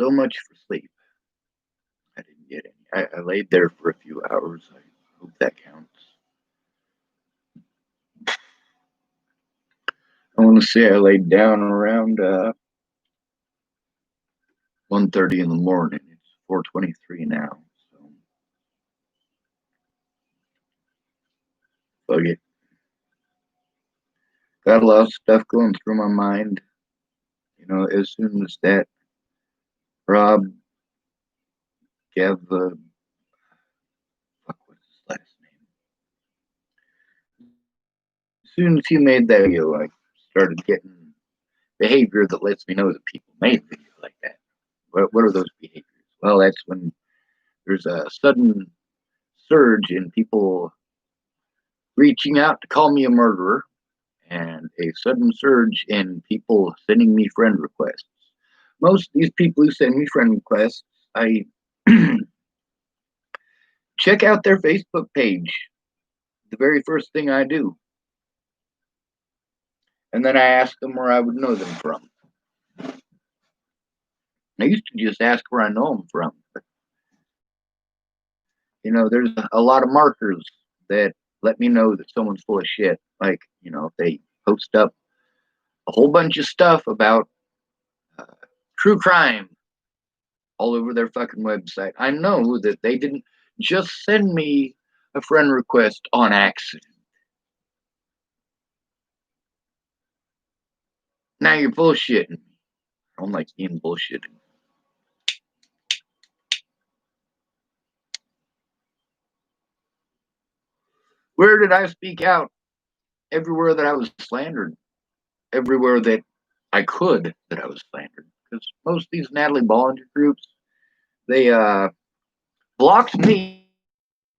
so much for sleep. I didn't get any. I laid there for a few hours. I hope that counts. I want to say I laid down around 1:30 in the morning. It's 4:23 now. So fuck it. Got a lot of stuff going through my mind. You know, as soon as that Rob Gav, fuck, what's his last name? As soon as he made that video, I started getting behavior that lets me know that people made videos like that. What are those behaviors? Well, that's when there's a sudden surge in people reaching out to call me a murderer and a sudden surge in people sending me friend requests. Most of these people who send me friend requests, I check out their Facebook page. The very first thing I do. And then I ask them where I would know them from. I used to just ask where I know them from. But, you know, there's a lot of markers that let me know that someone's full of shit. Like, you know, if they post up a whole bunch of stuff about uh, true crime all over their fucking website, I know that they didn't just send me a friend request on accident. Now you're bullshitting. I don't like being bullshitting. Where did I speak out? Everywhere that I was slandered. Everywhere that I could that I was slandered. Because most of these Natalie Bollinger groups, they blocked me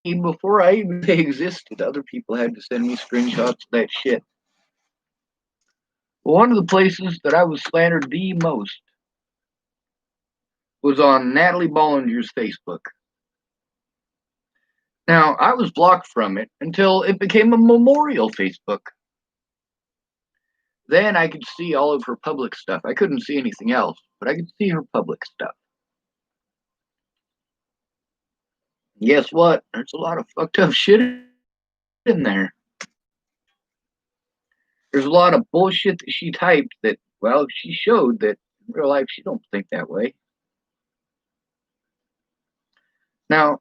before I even existed. Other people had to send me screenshots of that shit. One of the places that I was slandered the most was on Natalie Bollinger's Facebook. Now, I was blocked from it until it became a memorial Facebook. Then I could see all of her public stuff. I couldn't see anything else, but I could see her public stuff. Guess what? There's a lot of fucked up shit in there. There's a lot of bullshit that she typed that, well, she showed that in real life she don't think that way. Now,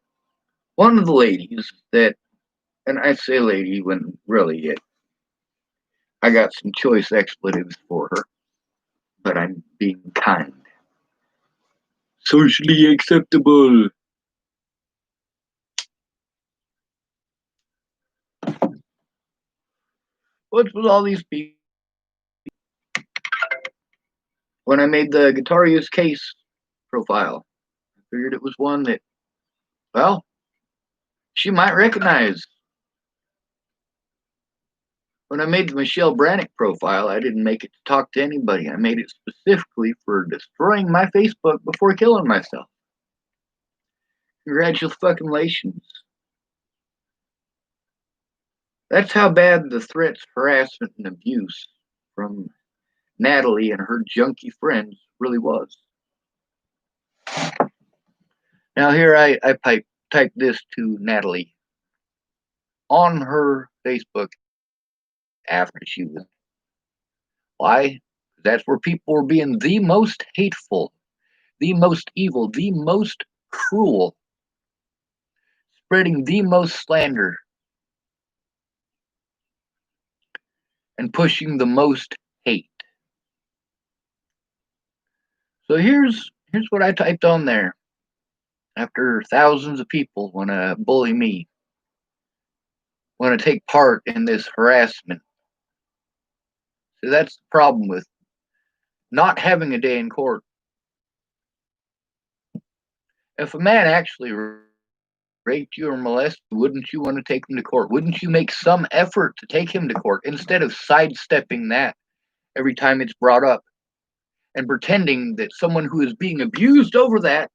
one of the ladies that, and I say lady when really I got some choice expletives for her, but I'm being kind. Socially acceptable. What's with all these people? When I made the Guitar Use Case profile, I figured it was one that, well, she might recognize. When I made the Michelle Brannick profile, I didn't make it to talk to anybody. I made it specifically for destroying my Facebook before killing myself. Congratulations. That's how bad the threats, harassment, and abuse from Natalie and her junky friends really was. Now here I type this to Natalie on her Facebook after she was. Why? That's where people were being the most hateful, the most evil, the most cruel, spreading the most slander, and pushing the most hate. So here's what I typed on there. After thousands of people want to bully me, want to take part in this harassment. So that's the problem with not having a day in court. If a man actually raped you or molested you, wouldn't you want to take him to court? Wouldn't you make some effort to take him to court instead of sidestepping that every time it's brought up and pretending that someone who is being abused over that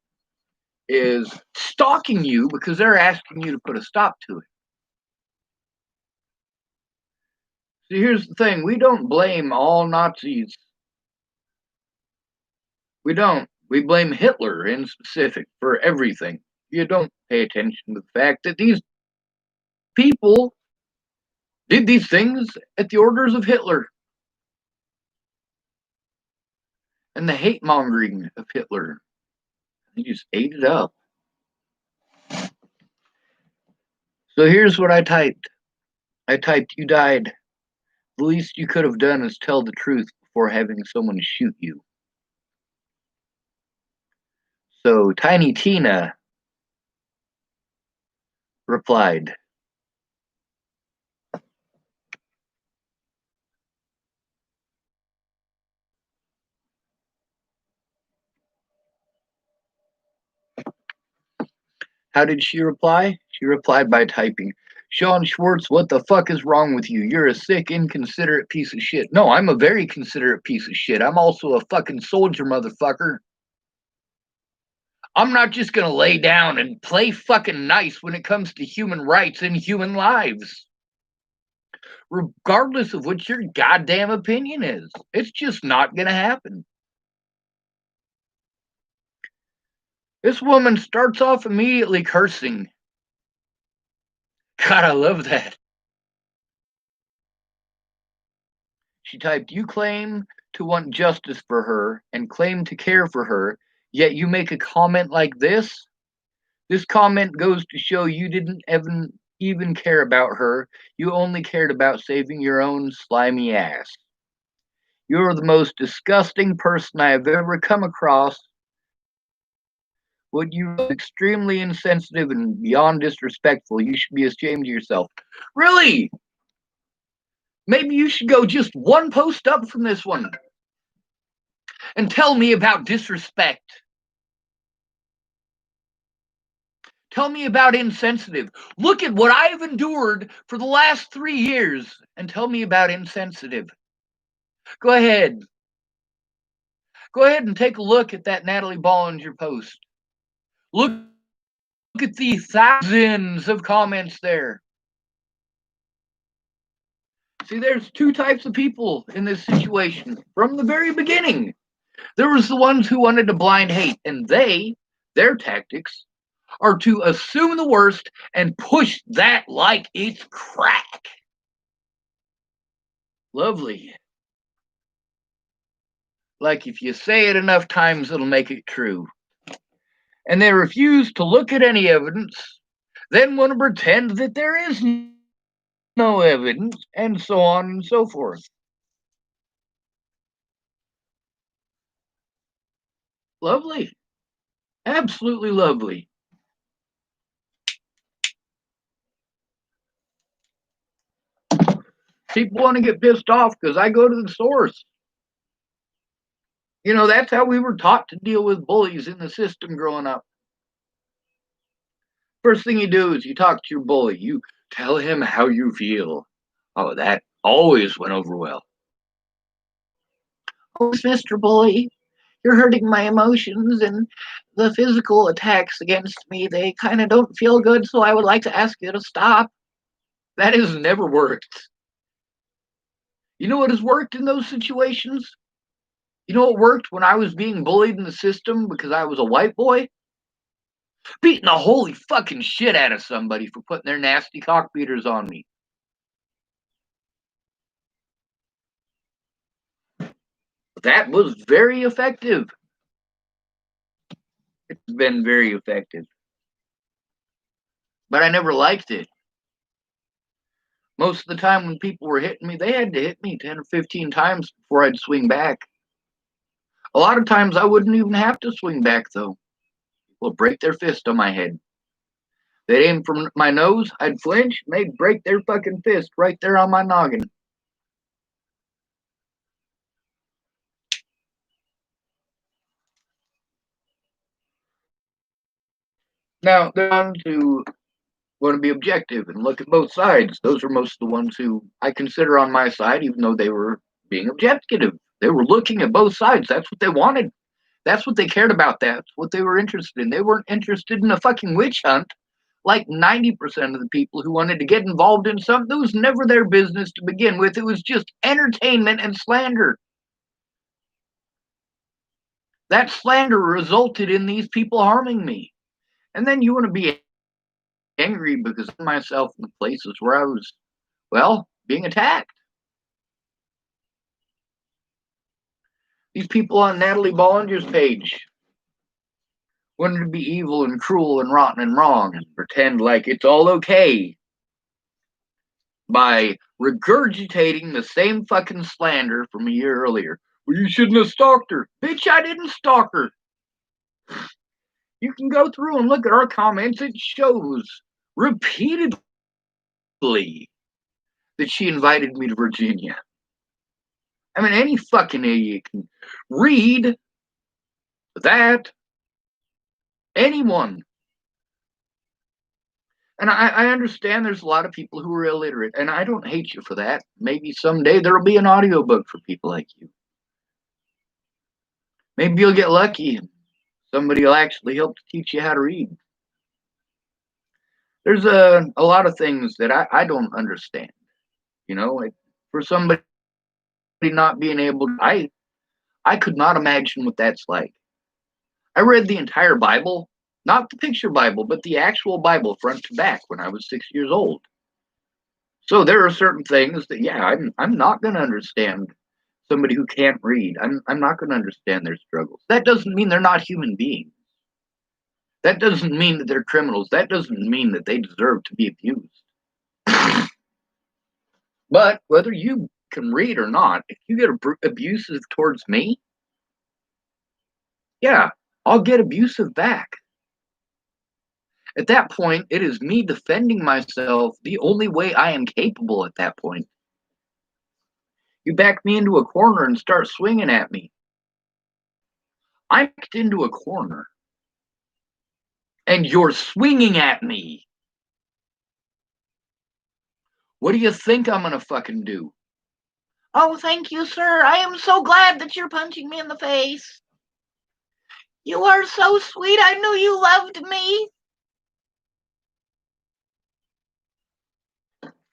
is stalking you because they're asking you to put a stop to it? See, here's the thing. We don't blame all Nazis. We don't. We blame Hitler in specific for everything. You don't pay attention to the fact that these people did these things at the orders of Hitler and the hate mongering of Hitler. He just ate it up. So here's what I typed. I typed, "You died. The least you could have done is tell the truth before having someone shoot you." So Tiny Tina replied, how did she reply? She replied by typing, "Sean Schwartz, what the fuck is wrong with you? You're a sick, inconsiderate piece of shit." No, I'm a very considerate piece of shit. I'm also a fucking soldier, motherfucker. I'm not just gonna lay down and play fucking nice when it comes to human rights and human lives. Regardless of what your goddamn opinion is. It's just not gonna happen. This woman starts off immediately cursing. God, I love that. She typed, "You claim to want justice for her and claim to care for her, yet you make a comment like this? This comment goes to show you didn't even care about her. You only cared about saving your own slimy ass. You're the most disgusting person I have ever come across. What you are extremely insensitive and beyond disrespectful. You should be ashamed of yourself." Really? Maybe you should go just one post up from this one and tell me about disrespect. Tell me about insensitive. Look at what I've endured for the last 3 years and tell me about insensitive. Go ahead. Go ahead and take a look at that Natalie Bollinger post. Look at the thousands of comments there. See, there's two types of people in this situation from the very beginning. There was the ones who wanted to blind hate, and their tactics are to assume the worst and push that like it's crack. Lovely. Like if you say it enough times, it'll make it true. And they refuse to look at any evidence, then want to pretend that there is no evidence, and so on and so forth. Lovely. Absolutely lovely. People want to get pissed off because I go to the source. You know, that's how we were taught to deal with bullies in the system growing up. First thing you do is you talk to your bully. You tell him how you feel. Oh, that always went over well. "Oh, Mr. Bully, you're hurting my emotions and the physical attacks against me, they kind of don't feel good, so I would like to ask you to stop." That has never worked. You know what has worked in those situations? You know what worked when I was being bullied in the system because I was a white boy? Beating the holy fucking shit out of somebody for putting their nasty cock beaters on me. That was very effective. It's been very effective. But I never liked it. Most of the time when people were hitting me, they had to hit me 10 or 15 times before I'd swing back. A lot of times I wouldn't even have to swing back, though. People would break their fist on my head. They'd aim from my nose, I'd flinch, and they'd break their fucking fist right there on my noggin. Now, they're on to want to be objective and look at both sides. Those are most of the ones who I consider on my side, even though they were being objective. They were looking at both sides. That's what they wanted. That's what they cared about. That's what they were interested in. They weren't interested in a fucking witch hunt like 90% of the people who wanted to get involved in something that was never their business to begin with. It was just entertainment and slander. That slander resulted in these people harming me. And then you want to be angry because of myself in the places where I was, well, being attacked. These people on Natalie Bollinger's page wanted to be evil and cruel and rotten and wrong and pretend like it's all okay by regurgitating the same fucking slander from a year earlier. Well, you shouldn't have stalked her. Bitch, I didn't stalk her. You can go through and look at our comments. It shows repeatedly that she invited me to Virginia. I mean, any fucking idiot can read that. Anyone. And I understand there's a lot of people who are illiterate, and I don't hate you for that. Maybe someday there'll be an audiobook for people like you. Maybe you'll get lucky and somebody will actually help to teach you how to read. There's a lot of things that I don't understand. You know, like for somebody not being able to, I could not imagine what that's like. I read the entire Bible, not the picture Bible, but the actual Bible front to back when I was 6 years old. So there are certain things that, yeah, I'm not going to understand somebody who can't read. I'm not going to understand their struggles. That doesn't mean they're not human beings. That doesn't mean that they're criminals. That doesn't mean that they deserve to be abused. But whether you can read or not, if you get abusive towards me, yeah, I'll get abusive back. At that point, it is me defending myself the only way I am capable at that point. You back me into a corner and start swinging at me. I'm backed into a corner. And you're swinging at me. What do you think I'm gonna fucking do? Oh, thank you, sir. I am so glad that you're punching me in the face. You are so sweet. I knew you loved me.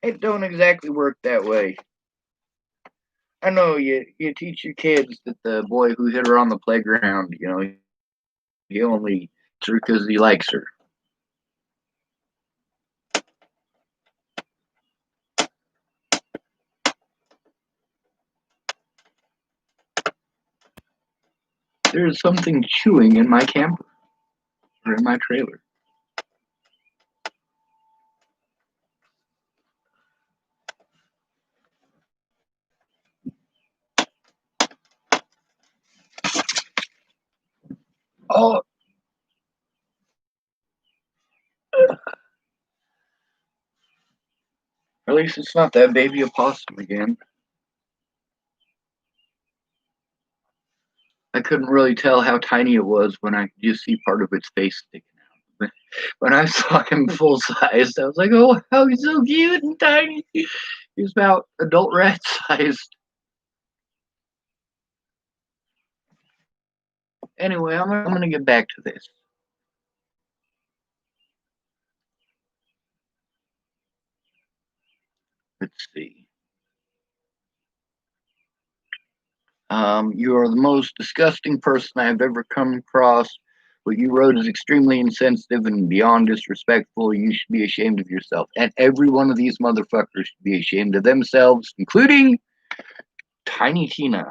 It don't exactly work that way. I know you teach your kids that the boy who hit her on the playground, you know, he only hits her because he likes her. There's something chewing in my camper or in my trailer. Oh, at least it's not that baby opossum again. I couldn't really tell how tiny it was when I could just see part of its face sticking out. When I saw him full size, I was like, oh, how he's so cute and tiny. He's about adult rat sized. Anyway, I'm going to get back to this. Let's see. You are the most disgusting person I've ever come across. What you wrote is extremely insensitive and beyond disrespectful. You should be ashamed of yourself. And every one of these motherfuckers should be ashamed of themselves, including Tiny Tina.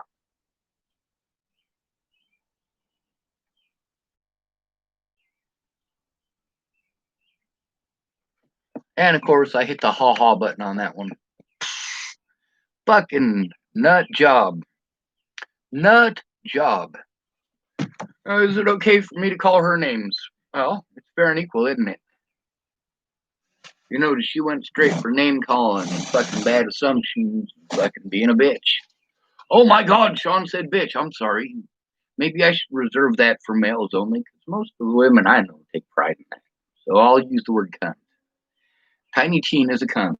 And of course, I hit the ha-ha button on that one. Fucking nut job. Nut job. Is it okay for me to call her names? Well, it's fair and equal, isn't it? You notice she went straight for name calling and fucking bad assumptions and fucking being a bitch. Oh my God, Sean said bitch. I'm sorry. Maybe I should reserve that for males only because most of the women I know take pride in that. So I'll use the word cunt. Tiny Teen is a cunt.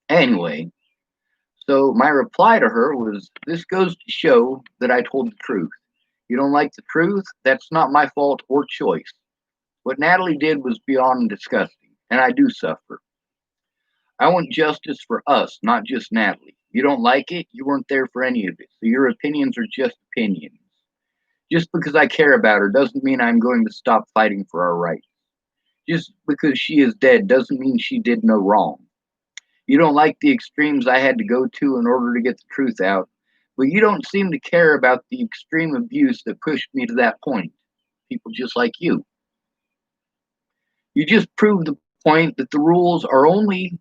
Anyway, so my reply to her was, this goes to show that I told the truth. You don't like the truth? That's not my fault or choice. What Natalie did was beyond disgusting, and I do suffer. I want justice for us, not just Natalie. You don't like it, you weren't there for any of it. So your opinions are just opinions. Just because I care about her doesn't mean I'm going to stop fighting for our rights. Just because she is dead doesn't mean she did no wrong. You don't like the extremes I had to go to in order to get the truth out, but you don't seem to care about the extreme abuse that pushed me to that point. People just like you. You just prove the point that the rules are only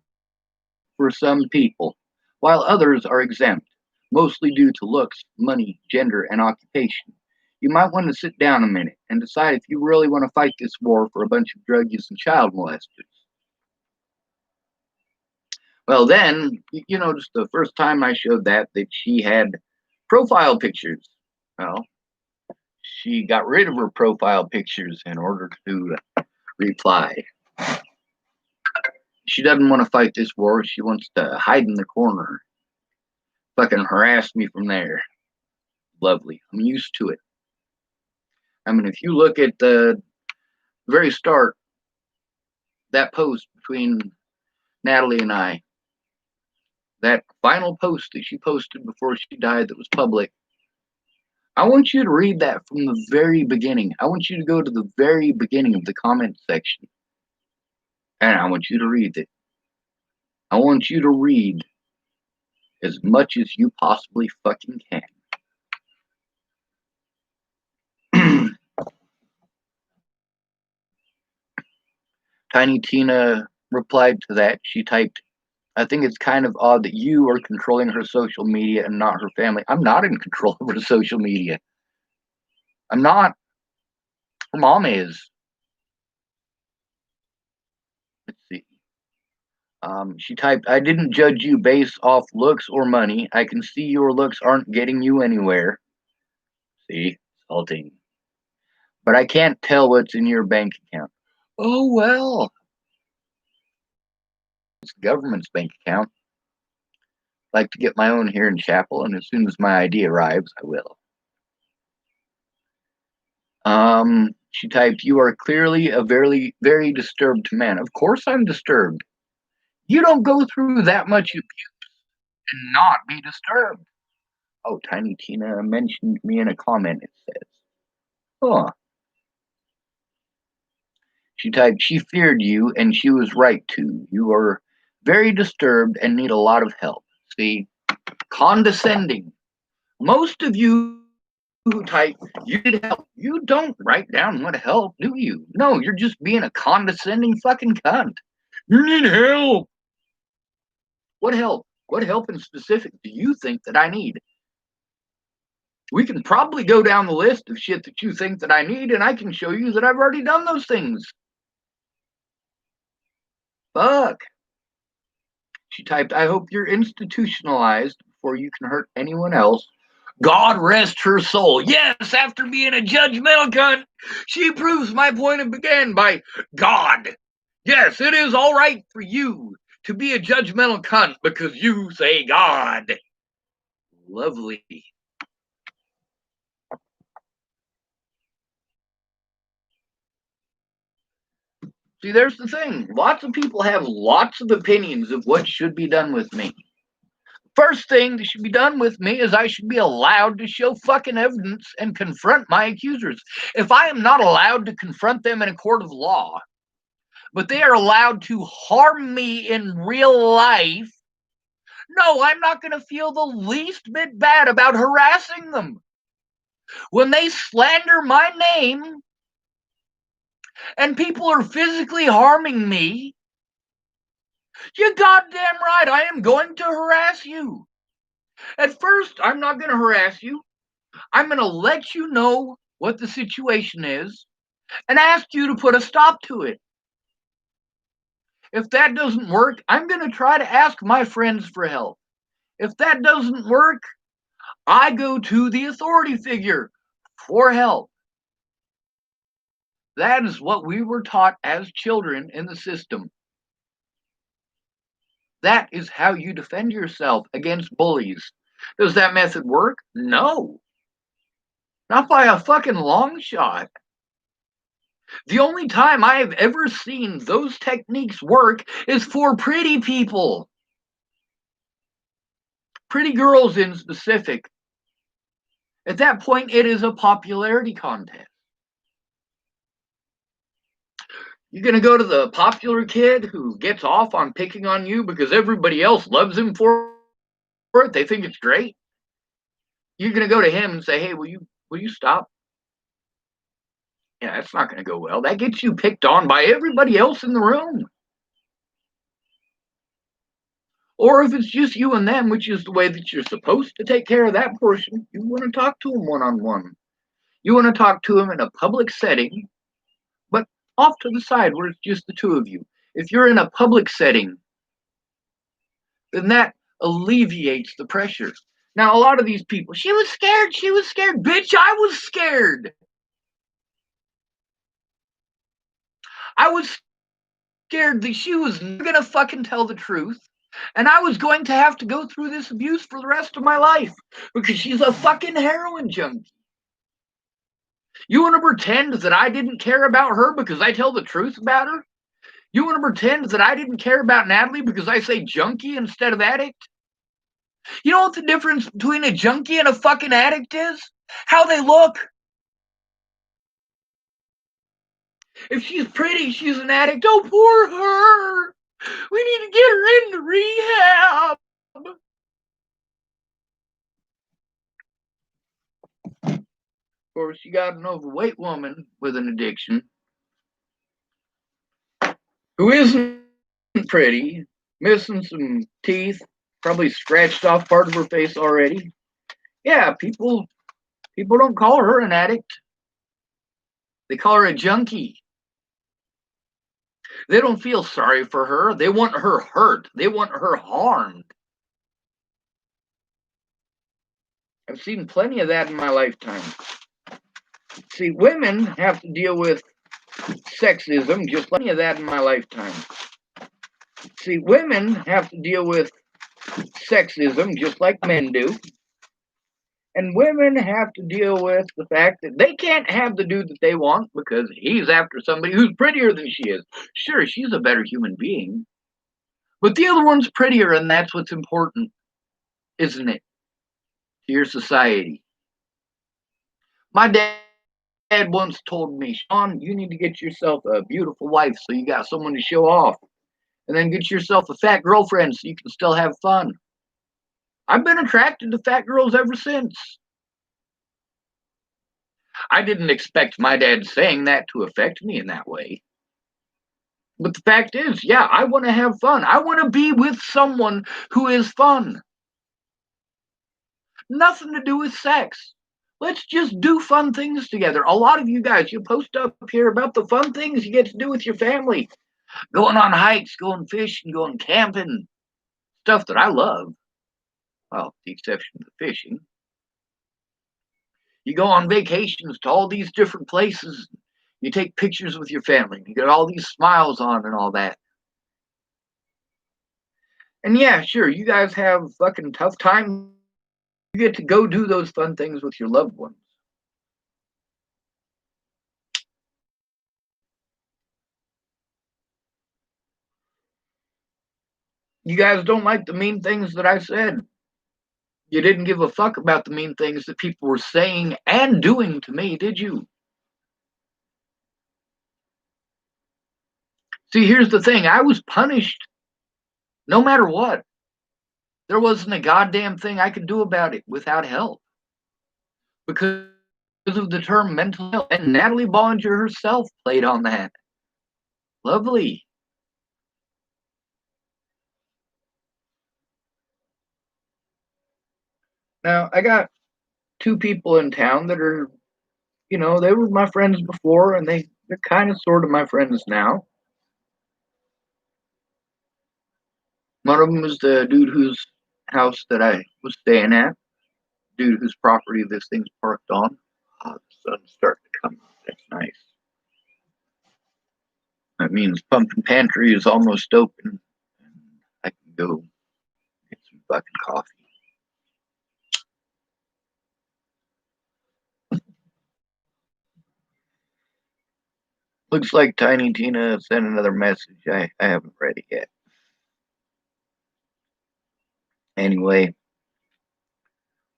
for some people, while others are exempt, mostly due to looks, money, gender, and occupation. You might want to sit down a minute and decide if you really want to fight this war for a bunch of drug use and child molesters. Well, then, you noticed the first time I showed that she had profile pictures. Well, she got rid of her profile pictures in order to reply. She doesn't want to fight this war. She wants to hide in the corner. Fucking harass me from there. Lovely. I'm used to it. I mean, if you look at the very start, that post between Natalie and I, that final post that she posted before she died that was public, I want you to read that from the very beginning. I want you to go to the very beginning of the comment section. And I want you to read it. I want you to read as much as you possibly fucking can. Tiny Tina replied to that. She typed, I think it's kind of odd that you are controlling her social media and not her family. I'm not in control of her social media. I'm not. Her mom is. Let's see. She typed, I didn't judge you based off looks or money. I can see your looks aren't getting you anywhere. See? Salting. But I can't tell what's in your bank account. Oh, well. It's the government's bank account. I like to get my own here in Chapel, and as soon as my ID arrives, I will. She typed, you are clearly a very, very disturbed man. Of course I'm disturbed. You don't go through that much abuse and not be disturbed. Oh, Tiny Tina mentioned me in a comment, it says. Huh. She typed, she feared you, and she was right to. You are very disturbed and need a lot of help. See? Condescending. Most of you who type, you need help. You don't write down what help, do you? No, you're just being a condescending fucking cunt. You need help. What help? What help in specific do you think that I need? We can probably go down the list of shit that you think that I need, and I can show you that I've already done those things. Fuck. She typed, I hope you're institutionalized before you can hurt anyone else. God rest her soul. Yes, after being a judgmental cunt, she proves my point and began by God. Yes, it is all right for you to be a judgmental cunt because you say God. Lovely. See, there's the thing. Lots of people have lots of opinions of what should be done with me. First thing that should be done with me is I should be allowed to show fucking evidence and confront my accusers. If I am not allowed to confront them in a court of law, but they are allowed to harm me in real life, no, I'm not going to feel the least bit bad about harassing them. When they slander my name and people are physically harming me, you're goddamn right, I am going to harass you. At first, I'm not going to harass you. I'm going to let you know what the situation is and ask you to put a stop to it. If that doesn't work, I'm going to try to ask my friends for help. If that doesn't work, I go to the authority figure for help. That is what we were taught as children in the system. That is how you defend yourself against bullies. Does that method work? No. Not by a fucking long shot. The only time I have ever seen those techniques work is for pretty people. pretty girls in specific, at that point, it is a popularity contest. You're going to go to the popular kid who gets off on picking on you because everybody else loves him for it. They think it's great. You're going to go to him and say, hey, will you stop? Yeah, that's not going to go well. That gets you picked on by everybody else in the room. Or if it's just you and them, which is the way that you're supposed to take care of that portion, you want to talk to them one-on-one. You want to talk to them in a public setting, but off to the side where it's just the two of you. If you're in a public setting, then that alleviates the pressure. Now, a lot of these people, she was scared. Bitch, I was scared. I was scared that she was never going to fucking tell the truth. And I was going to have to go through this abuse for the rest of my life because she's a fucking heroin junkie. You want to pretend that I didn't care about her because I tell the truth about her? You want to pretend that I didn't care about Natalie because I say junkie instead of addict? You know what the difference between a junkie and a fucking addict is? How they look. If she's pretty, she's an addict. Oh, poor her. We need to get her into rehab. Of course, you got an overweight woman with an addiction who isn't pretty, missing some teeth, probably scratched off part of her face already. Yeah, people don't call her an addict. They call her a junkie. They don't feel sorry for her. They want her hurt. They want her harmed. I've seen plenty of that in my lifetime. See, women have to deal with sexism just like that in my lifetime. See, women have to deal with sexism just like men do. And women have to deal with the fact that they can't have the dude that they want because he's after somebody who's prettier than she is. Sure, she's a better human being, but the other one's prettier, and that's what's important, isn't it, to your society? My dad once told me, Sean, you need to get yourself a beautiful wife so you got someone to show off, and then get yourself a fat girlfriend so you can still have fun. I've been attracted to fat girls ever since. I didn't expect my dad saying that to affect me in that way. But the fact is, yeah, I want to have fun. I want to be with someone who is fun. Nothing to do with sex. Let's just do fun things together. A lot of you guys, you post up here about the fun things you get to do with your family. Going on hikes, going fishing, going camping. Stuff that I love. Well, the exception of the fishing. You go on vacations to all these different places. You take pictures with your family. You get all these smiles on and all that. And yeah, sure, you guys have fucking tough times. You get to go do those fun things with your loved ones. You guys don't like the mean things that I said. You didn't give a fuck about the mean things that people were saying and doing to me, did you? See, here's the thing. I was punished no matter what. There wasn't a goddamn thing I could do about it without help. Because of the term mental health. And Natalie Bollinger herself played on that. Lovely. Now, I got two people in town that are, they were my friends before, and they're kind of sort of my friends now. One of them was the dude whose house that I was staying at, dude whose property this thing's parked on. Oh, the sun's starting to come up. That's nice. That means Pumpkin Pantry is almost open, and I can go get some fucking coffee. Looks like Tiny Tina sent another message. I haven't read it yet. Anyway,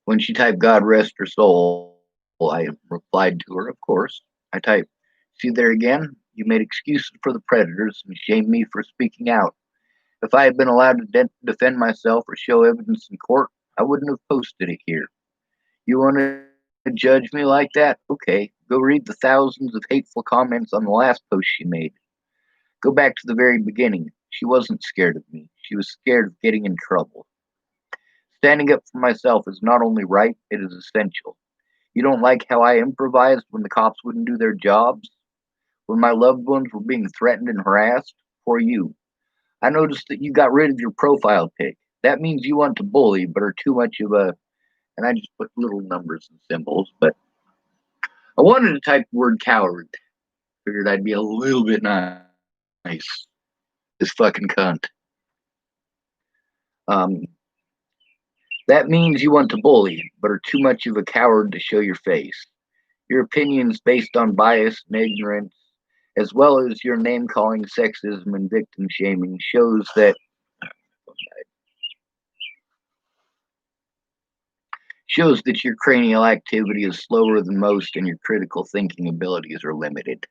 When she typed God rest her soul, I replied to her, of course. I typed, see there again? You made excuses for the predators and shamed me for speaking out. If I had been allowed to defend myself or show evidence in court, I wouldn't have posted it here. You want to judge me like that? Okay, go read the thousands of hateful comments on the last post she made. Go back to the very beginning. She wasn't scared of me. She was scared of getting in trouble. Standing up for myself is not only right, it is essential. You don't like how I improvised when the cops wouldn't do their jobs? When my loved ones were being threatened and harassed? For you. I noticed that you got rid of your profile pic. That means you want to bully, but are too much of a. And I just put little numbers and symbols, but I wanted to type the word coward. Figured I'd be a little bit nice. This fucking cunt. Um, that means you want to bully, but are too much of a coward to show your face. Your opinions based on bias and ignorance, as well as your name calling, sexism, and victim shaming, shows that your cranial activity is slower than most and your critical thinking abilities are limited.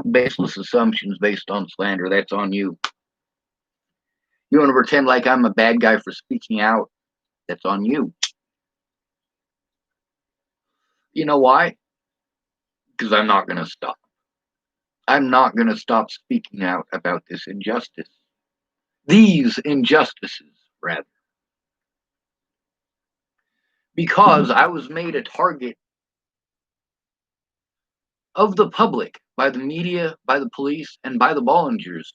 Baseless assumptions based on slander, that's on you. You want to pretend like I'm a bad guy for speaking out, that's on you. You know why? Because I'm not going to stop. I'm not going to stop speaking out about this injustice. These injustices, rather. Because I was made a target of the public by the media, by the police, and by the Bollingers.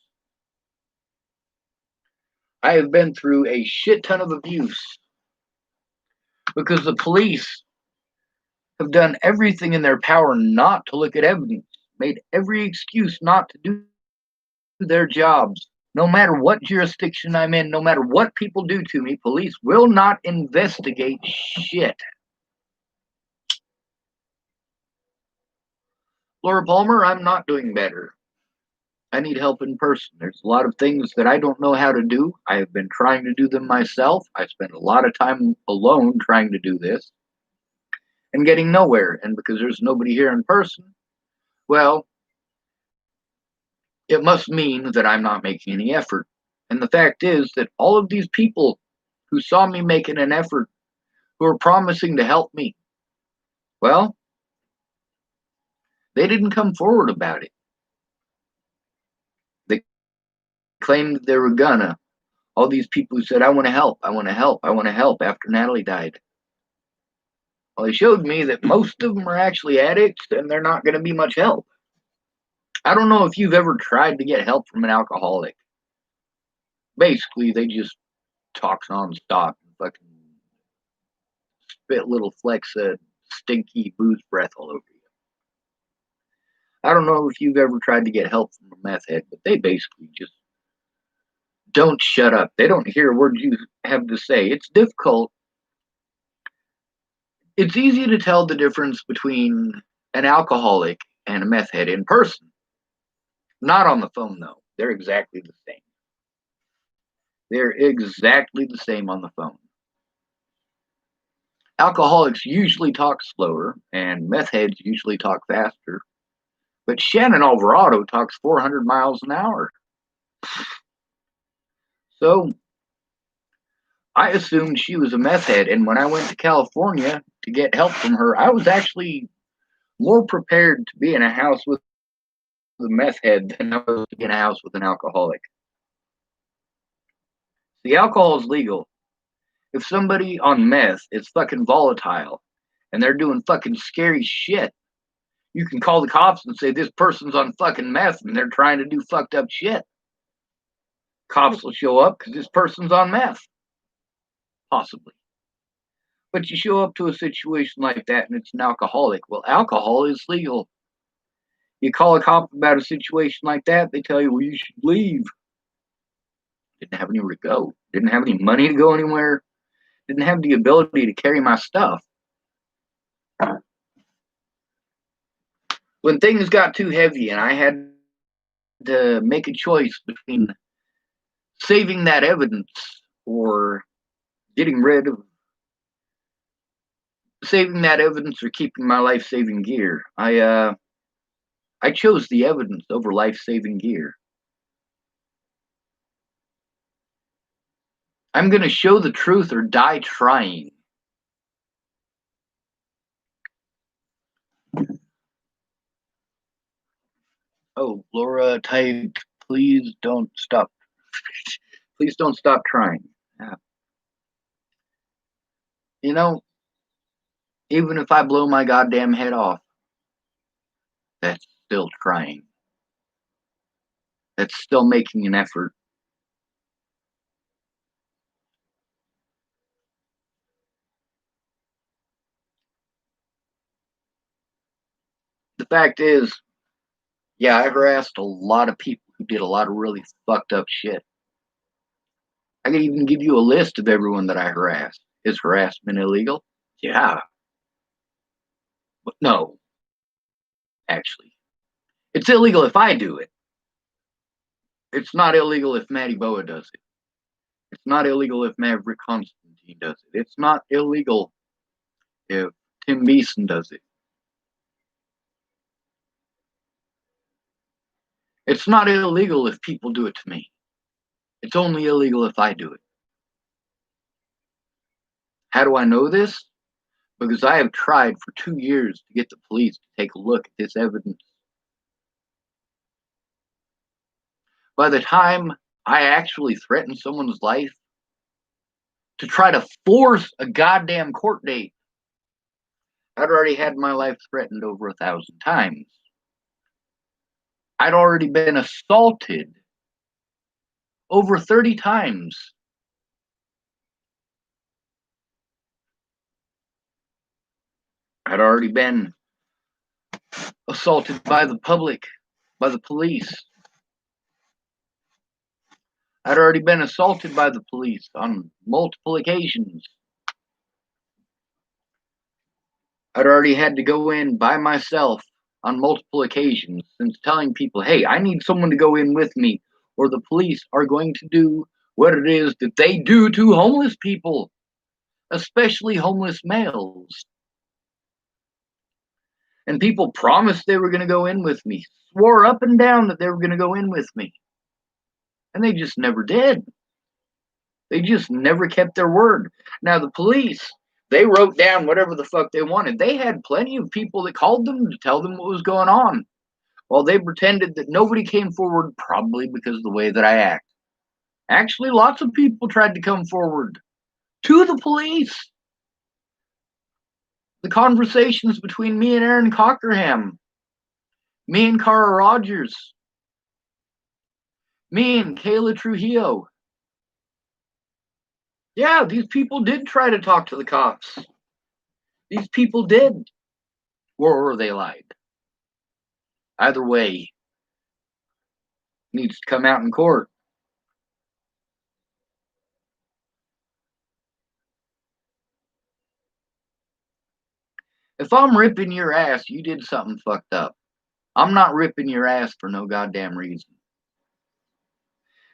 I have been through a shit ton of abuse because the police have done everything in their power not to look at evidence, made every excuse not to do their jobs. No matter what jurisdiction I'm in, no matter what people do to me, police will not investigate shit. Laura Palmer, I'm not doing better. I need help in person. There's a lot of things that I don't know how to do. I have been trying to do them myself. I spend a lot of time alone trying to do this and getting nowhere. And because there's nobody here in person, well, it must mean that I'm not making any effort. And the fact is that all of these people who saw me making an effort, who are promising to help me, well, they didn't come forward about it. They claimed they were gonna. All these people who said, I want to help, I want to help, I want to help after Natalie died. Well, they showed me that most of them are actually addicts and they're not going to be much help. I don't know if you've ever tried to get help from an alcoholic. Basically, they just talk nonstop and fucking spit little flecks of stinky booze breath all over you. I don't know if you've ever tried to get help from a meth head, but they basically just don't shut up. They don't hear a word you have to say. It's difficult. It's easy to tell the difference between an alcoholic and a meth head in person. Not on the phone, though. They're exactly the same. They're exactly the same on the phone. Alcoholics usually talk slower, and meth heads usually talk faster. But Shannon Alvarado talks 400 miles an hour. So I assumed she was a meth head, and when I went to California to get help from her, I was actually more prepared to be in a house with a meth head than I was to be in a house with an alcoholic. The alcohol is legal. If somebody on meth is fucking volatile and they're doing fucking scary shit, you can call the cops and say this person's on fucking meth and they're trying to do fucked up shit. Cops will show up because this person's on meth. Possibly. But you show up to a situation like that and it's an alcoholic. Well, alcohol is legal. You call a cop about a situation like that, they tell you, well, you should leave. Didn't have anywhere to go. Didn't have any money to go anywhere. Didn't have the ability to carry my stuff. When things got too heavy and I had to make a choice between saving that evidence or getting rid of saving that evidence or keeping my life-saving gear. I chose the evidence over life-saving gear. I'm going to show the truth or die trying. Oh, Laura typed, please don't stop. Please don't stop trying. Yeah. You know, even if I blow my goddamn head off, that's still trying. That's still making an effort. The fact is, yeah, I harassed a lot of people who did a lot of really fucked up shit. I could even give you a list of everyone that I harassed. Is harassment illegal? Yeah. But no, actually. It's illegal if I do it. It's not illegal if Matty Boa does it. It's not illegal if Maverick Constantine does it. It's not illegal if Tim Beeson does it. It's not illegal if people do it to me. It's only illegal if I do it. How do I know this? Because I have tried for 2 years to get the police to take a look at this evidence. By the time I actually threatened someone's life to try to force a goddamn court date, I'd already had my life threatened over 1,000 times. I'd already been assaulted over 30 times. I'd already been assaulted by the public, by the police. I'd already been assaulted by the police on multiple occasions. I'd already had to go in by myself on multiple occasions since telling people, hey, I need someone to go in with me, or the police are going to do what it is that they do to homeless people, especially homeless males. And people promised they were going to go in with me, swore up and down that they were going to go in with me. And they just never did. They just never kept their word. Now, the police, they wrote down whatever the fuck they wanted. They had plenty of people that called them to tell them what was going on. While they pretended that nobody came forward, probably because of the way that I act. Actually, lots of people tried to come forward to the police. The conversations between me and Aaron Cockerham, me and Cara Rogers, me and Kayla Trujillo. Yeah, these people did try to talk to the cops. These people did. Or they lied. Either way, needs to come out in court. If I'm ripping your ass, you did something fucked up. I'm not ripping your ass for no goddamn reason.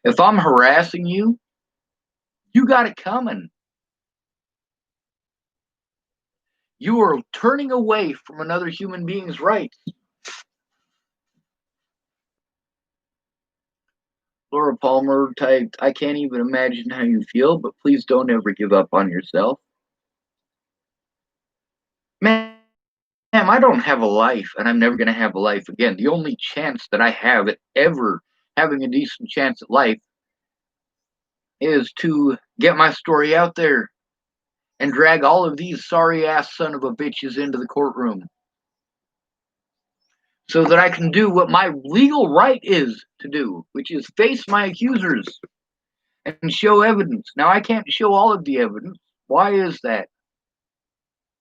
If I'm harassing you, you got it coming. You are turning away from another human being's rights. Laura Palmer typed, I can't even imagine how you feel, but please don't ever give up on yourself. Ma'am, I don't have a life, and I'm never going to have a life again. The only chance that I have at ever having a decent chance at life is to get my story out there and drag all of these sorry ass son of a bitches into the courtroom so that I can do what my legal right is to do, which is face my accusers and show evidence. Now, I can't show all of the evidence. Why is that?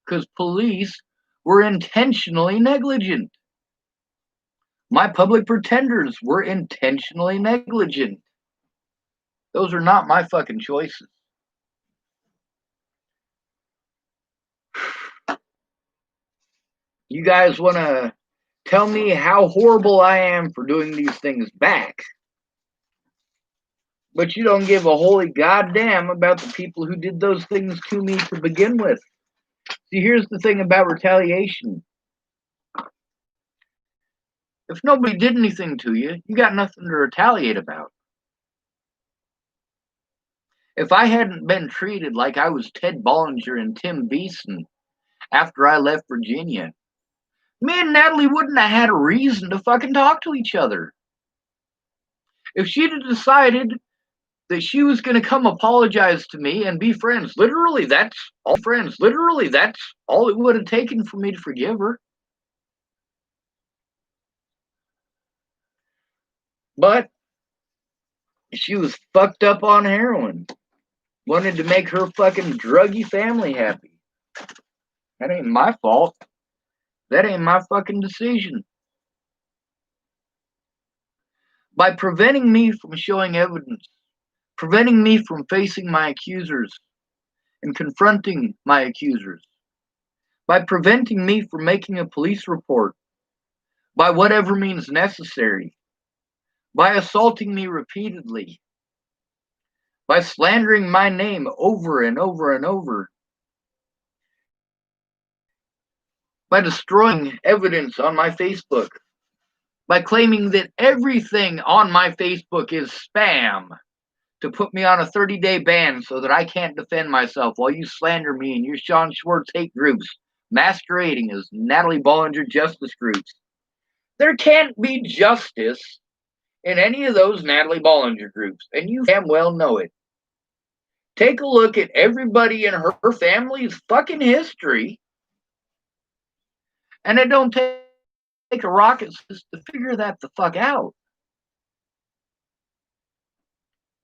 Because police were intentionally negligent. My public pretenders were intentionally negligent. Those are not my fucking choices. You guys want to tell me how horrible I am for doing these things back? But you don't give a holy goddamn about the people who did those things to me to begin with. See, here's the thing about retaliation. If nobody did anything to you, you got nothing to retaliate about. If I hadn't been treated like I was Ted Bollinger and Tim Beeson after I left Virginia, me and Natalie wouldn't have had a reason to fucking talk to each other. If she'd have decided that she was going to come apologize to me and be friends, literally, that's all it would have taken for me to forgive her. But she was fucked up on heroin. Wanted to make her fucking druggy family happy. That ain't my fault. That ain't my fucking decision. By preventing me from showing evidence, preventing me from facing my accusers and confronting my accusers, by preventing me from making a police report, by whatever means necessary, by assaulting me repeatedly, by slandering my name over and over and over, by destroying evidence on my Facebook, by claiming that everything on my Facebook is spam to put me on a 30-day ban so that I can't defend myself while you slander me and your Sean Schwartz hate groups masquerading as Natalie Bollinger justice groups. There can't be justice in any of those Natalie Bollinger groups, and you damn well know it. Take a look at everybody in her family's fucking history, and it don't take a rocket scientist to figure that the fuck out.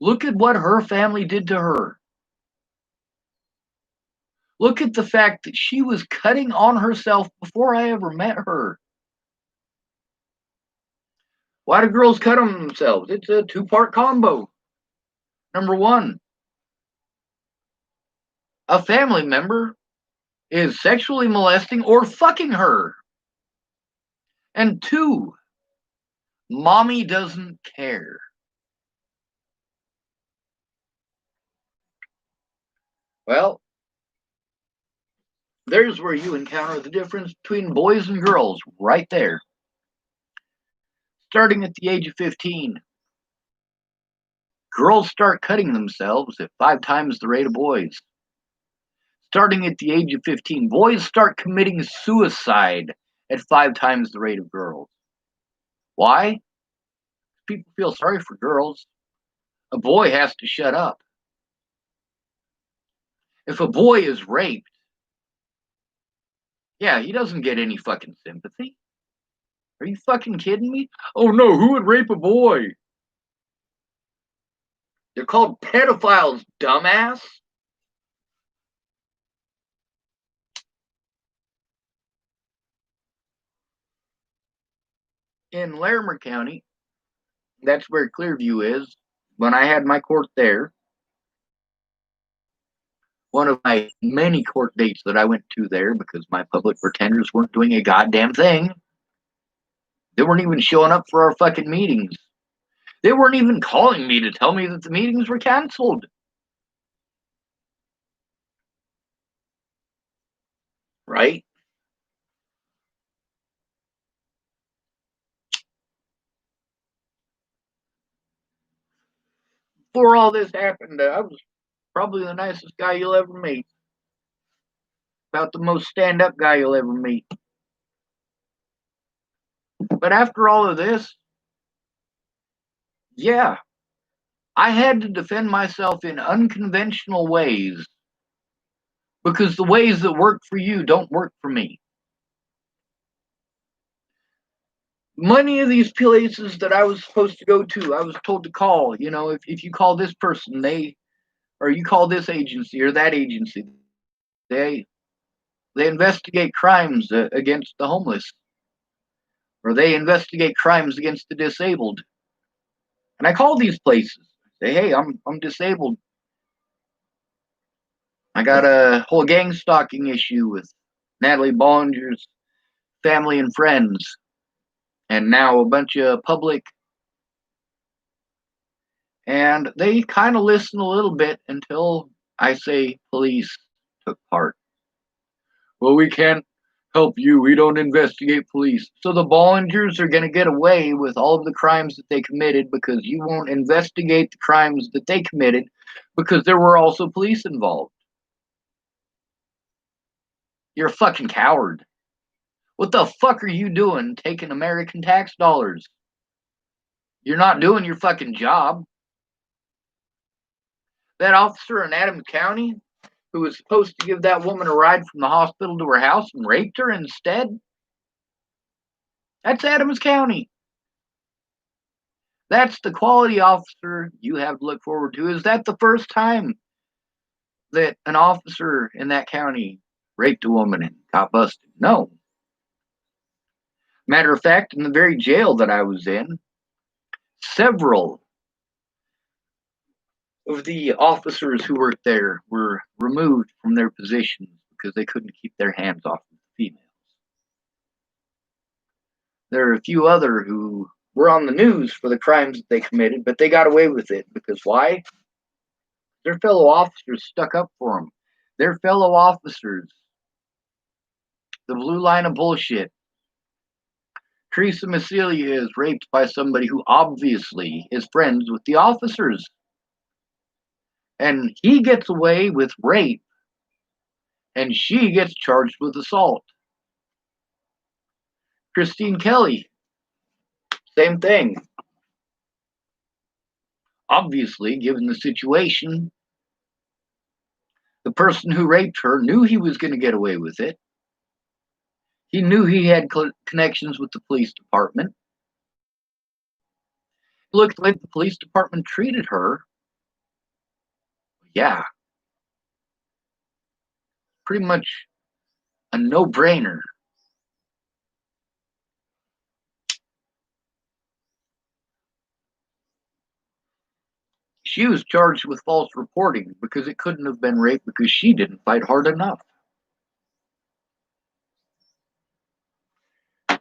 Look at what her family did to her. Look at the fact that she was cutting on herself before I ever met her. Why do girls cut on themselves? It's a two-part combo. Number one, a family member is sexually molesting or fucking her. And two, mommy doesn't care. Well, there's where you encounter the difference between boys and girls, right there. Starting at the age of 15, girls start cutting themselves at 5 times the rate of boys. Starting at the age of 15, boys start committing suicide at 5 times the rate of girls. Why? People feel sorry for girls. A boy has to shut up. If a boy is raped, yeah, he doesn't get any fucking sympathy. Are you fucking kidding me? Oh no, who would rape a boy? They're called pedophiles, dumbass. In Larimer County, that's where Clearview is. When I had my court there, one of my many court dates that I went to there because my public pretenders weren't doing a goddamn thing. They weren't even showing up for our fucking meetings. They weren't even calling me to tell me that the meetings were canceled. Right? Before all this happened, I was probably the nicest guy you'll ever meet. About the most stand-up guy you'll ever meet. But after all of this, yeah, I had to defend myself in unconventional ways because the ways that work for you don't work for me. Many of these places that I was supposed to go to, I was told to call. You know, if you call this person, or you call this agency or that agency, they investigate crimes against the homeless, or they investigate crimes against the disabled. And I call these places, say, hey, I'm disabled. I got a whole gang stalking issue with Natalie Bollinger's family and friends, and now a bunch of public And they kind of listened a little bit until I say police took part. Well, we can't help you. We don't investigate police. So the Bollingers are going to get away with all of the crimes that they committed because you won't investigate the crimes that they committed because there were also police involved. You're a fucking coward. What the fuck are you doing taking American tax dollars? You're not doing your fucking job. That officer in Adams County who was supposed to give that woman a ride from the hospital to her house and raped her instead? That's Adams County. That's the quality officer you have to look forward to. Is that the first time that an officer in that county raped a woman and got busted? No. Matter of fact, in the very jail that I was in, several of the officers who worked there were removed from their positions because they couldn't keep their hands off of the females. There are a few other who were on the news for the crimes that they committed, but they got away with it because why? Their fellow officers stuck up for them. Their fellow officers, the blue line of bullshit. Teresa Massilia is raped by somebody who obviously is friends with the officers. And he gets away with rape, and she gets charged with assault. Christine Kelly, same thing. Obviously, given the situation, the person who raped her knew he was going to get away with it. He knew he had connections with the police department. It looked like the police department treated her. Yeah. Pretty much a no-brainer. She was charged with false reporting because it couldn't have been rape because she didn't fight hard enough.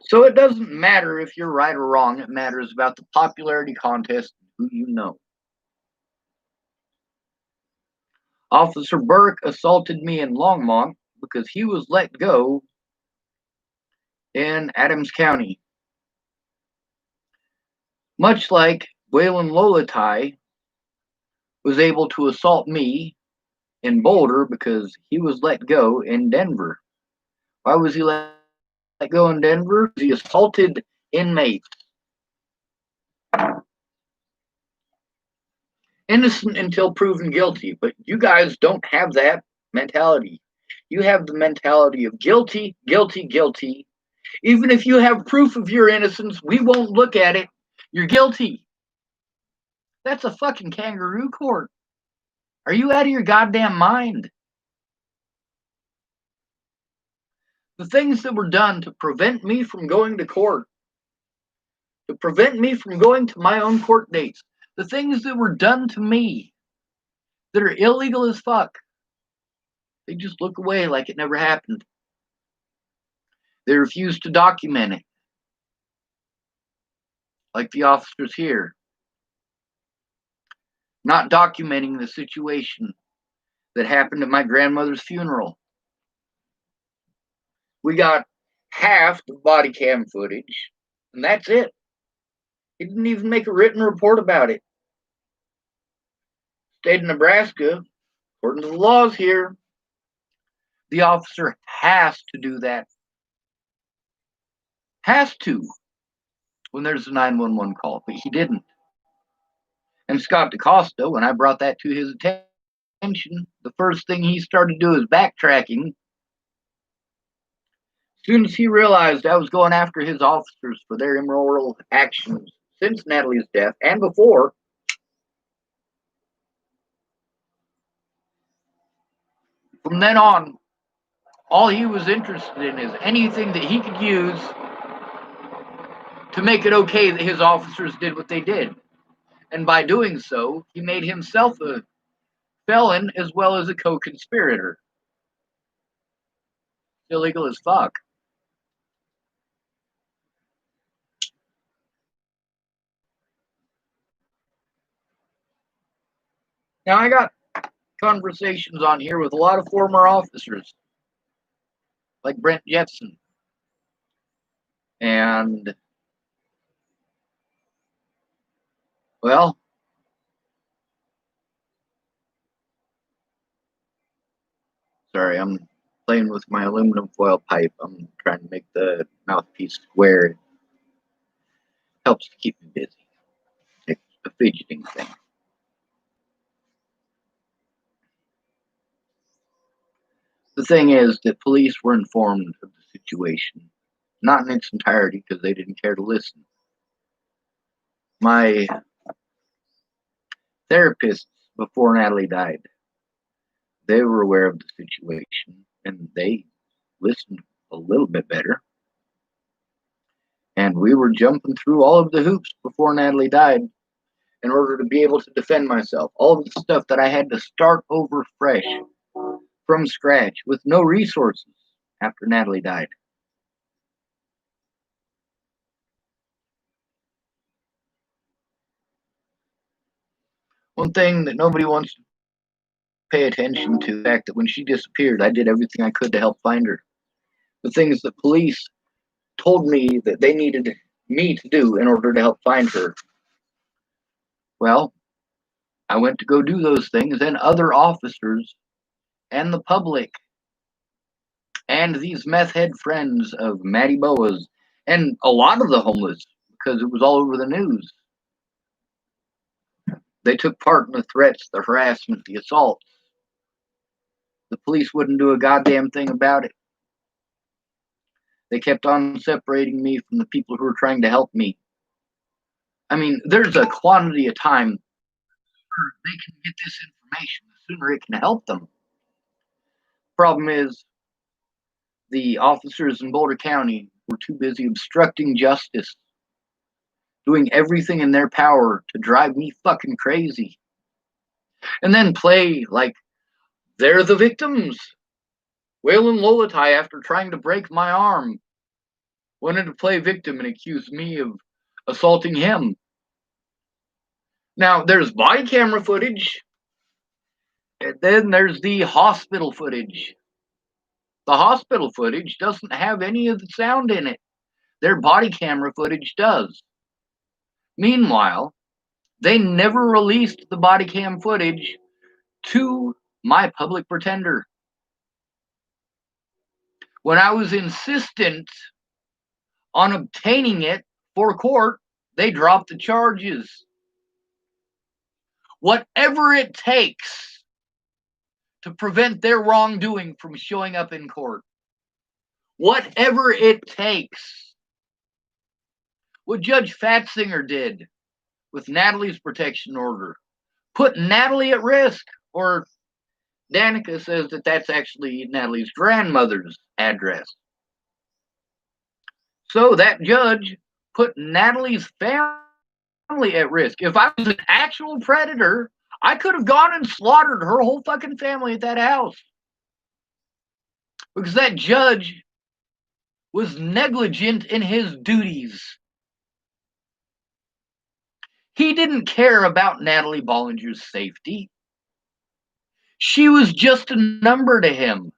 So it doesn't matter if you're right or wrong. It matters about the popularity contest and who you know. Officer Burke assaulted me in Longmont because he was let go in Adams County. Much like Waylon Lolatai was able to assault me in Boulder because he was let go in Denver. Why was he let go in Denver? He assaulted inmates. Innocent until proven guilty, but you guys don't have that mentality. You have the mentality of guilty, guilty, guilty. Even if you have proof of your innocence, we won't look at it. You're guilty. That's a fucking kangaroo court. Are you out of your goddamn mind? The things that were done to prevent me from going to court, to prevent me from going to my own court dates, the things that were done to me that are illegal as fuck, they just look away like it never happened. They refuse to document it, like the officers here. Not documenting the situation that happened at my grandmother's funeral. We got half the body cam footage, and that's it. He didn't even make a written report about it. State of Nebraska, according to the laws here, the officer has to do that. Has to, when there's a 911 call, but he didn't. And Scott DaCosta, when I brought that to his attention, the first thing he started to do is backtracking. As soon as he realized I was going after his officers for their immoral actions since Natalie's death and before, from then on, all he was interested in is anything that he could use to make it okay that his officers did what they did. And by doing so, he made himself a felon as well as a co-conspirator. Illegal as fuck. Now, I got conversations on here with a lot of former officers, like Brent Jetson. And, well, sorry, I'm playing with my aluminum foil pipe. I'm trying to make the mouthpiece square. It helps to keep me busy. It's a fidgeting thing. The thing is that police were informed of the situation, not in its entirety because they didn't care to listen. My therapists, before Natalie died, they were aware of the situation and they listened a little bit better. And we were jumping through all of the hoops before Natalie died in order to be able to defend myself. All of the stuff that I had to start over fresh from scratch with no resources after Natalie died. One thing that nobody wants to pay attention to, the fact that when she disappeared, I did everything I could to help find her. The things that police told me that they needed me to do in order to help find her. Well, I went to go do those things, and other officers and the public and these meth head friends of Matty Boas and a lot of the homeless, because it was all over the news, they took part in the threats, the harassment, the assaults. The police wouldn't do a goddamn thing about it. They kept on separating me from the people who were trying to help me. I mean, there's a quantity of time they can get this information, the sooner it can help them. Problem is, the officers in Boulder County were too busy obstructing justice, doing everything in their power to drive me fucking crazy. And then play like they're the victims. Waylon Lolatai, after trying to break my arm, wanted to play victim and accuse me of assaulting him. Now, there's body camera footage, and then there's the hospital footage. The hospital footage doesn't have any of the sound in it. Their body camera footage does. Meanwhile, they never released the body cam footage to my public pretender. When I was insistent on obtaining it for court, they dropped the charges. Whatever it takes to prevent their wrongdoing from showing up in court. Whatever it takes. What Judge Fatzinger did with Natalie's protection order put Natalie at risk, or Danica says that that's actually Natalie's grandmother's address. So that judge put Natalie's family at risk. If I was an actual predator, I could have gone and slaughtered her whole fucking family at that house. Because that judge was negligent in his duties. He didn't care about Natalie Bollinger's safety. She was just a number to him.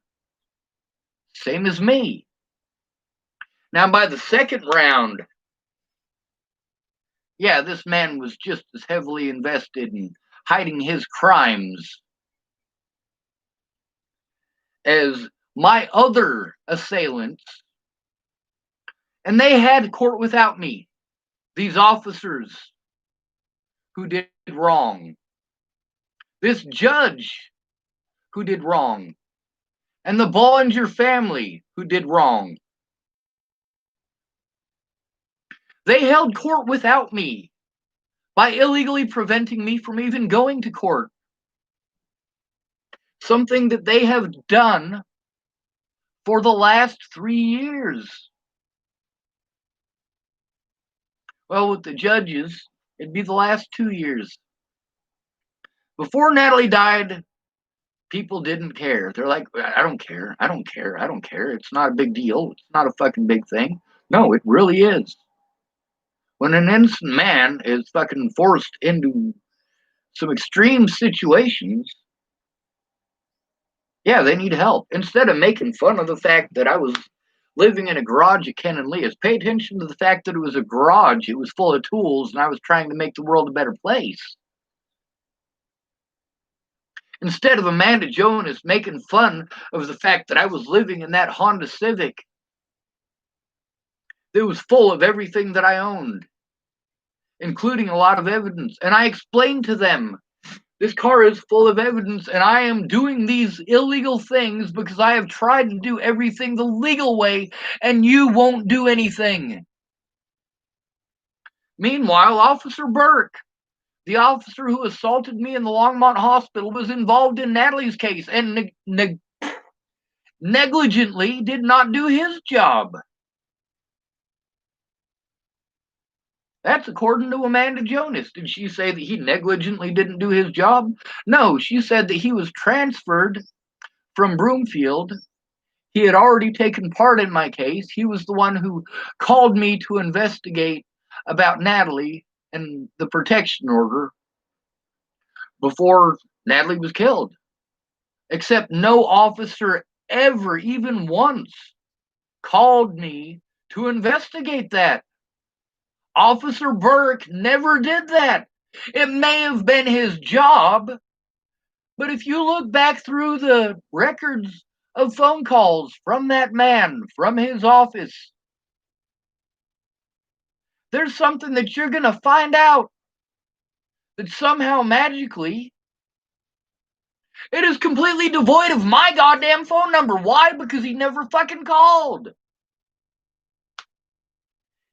Same as me. Now, by the second round, yeah, this man was just as heavily invested in hiding his crimes as my other assailants. And they had court without me. These officers who did wrong. This judge who did wrong. And the Bollinger family who did wrong. They held court without me by illegally preventing me from even going to court. Something that they have done for the last 3 years. Well, with the judges, it'd be the last 2 years. Before Natalie died, people didn't care. They're like, I don't care. I don't care. I don't care. It's not a big deal. It's not a fucking big thing. No, it really is. When an innocent man is fucking forced into some extreme situations, yeah, they need help. Instead of making fun of the fact that I was living in a garage at Ken and Leah's, pay attention to the fact that it was a garage, it was full of tools, and I was trying to make the world a better place. Instead of Amanda Jonas making fun of the fact that I was living in that Honda Civic that was full of everything that I owned, including a lot of evidence. And I explained to them, this car is full of evidence, and I am doing these illegal things because I have tried to do everything the legal way, and you won't do anything. Meanwhile, Officer Burke, the officer who assaulted me in the Longmont Hospital, was involved in Natalie's case and negligently did not do his job. That's according to Amanda Jonas. Did she say that he negligently didn't do his job? No, she said that he was transferred from Broomfield. He had already taken part in my case. He was the one who called me to investigate about Natalie and the protection order before Natalie was killed. Except no officer ever, even once, called me to investigate that. Officer Burke never did that. It may have been his job, but if you look back through the records of phone calls from that man, from his office, there's something that you're going to find out that somehow magically it is completely devoid of my goddamn phone number. Why? Because he never fucking called.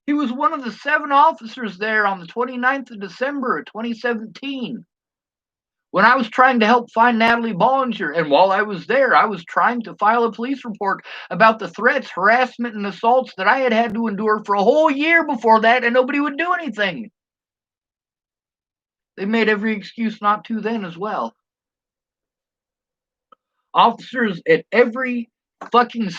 He was one of the 7 officers there on the 29th of December of 2017 when I was trying to help find Natalie Bollinger. And while I was there, I was trying to file a police report about the threats, harassment, and assaults that I had had to endure for a whole year before that, and nobody would do anything. They made every excuse not to then as well. Officers at every fucking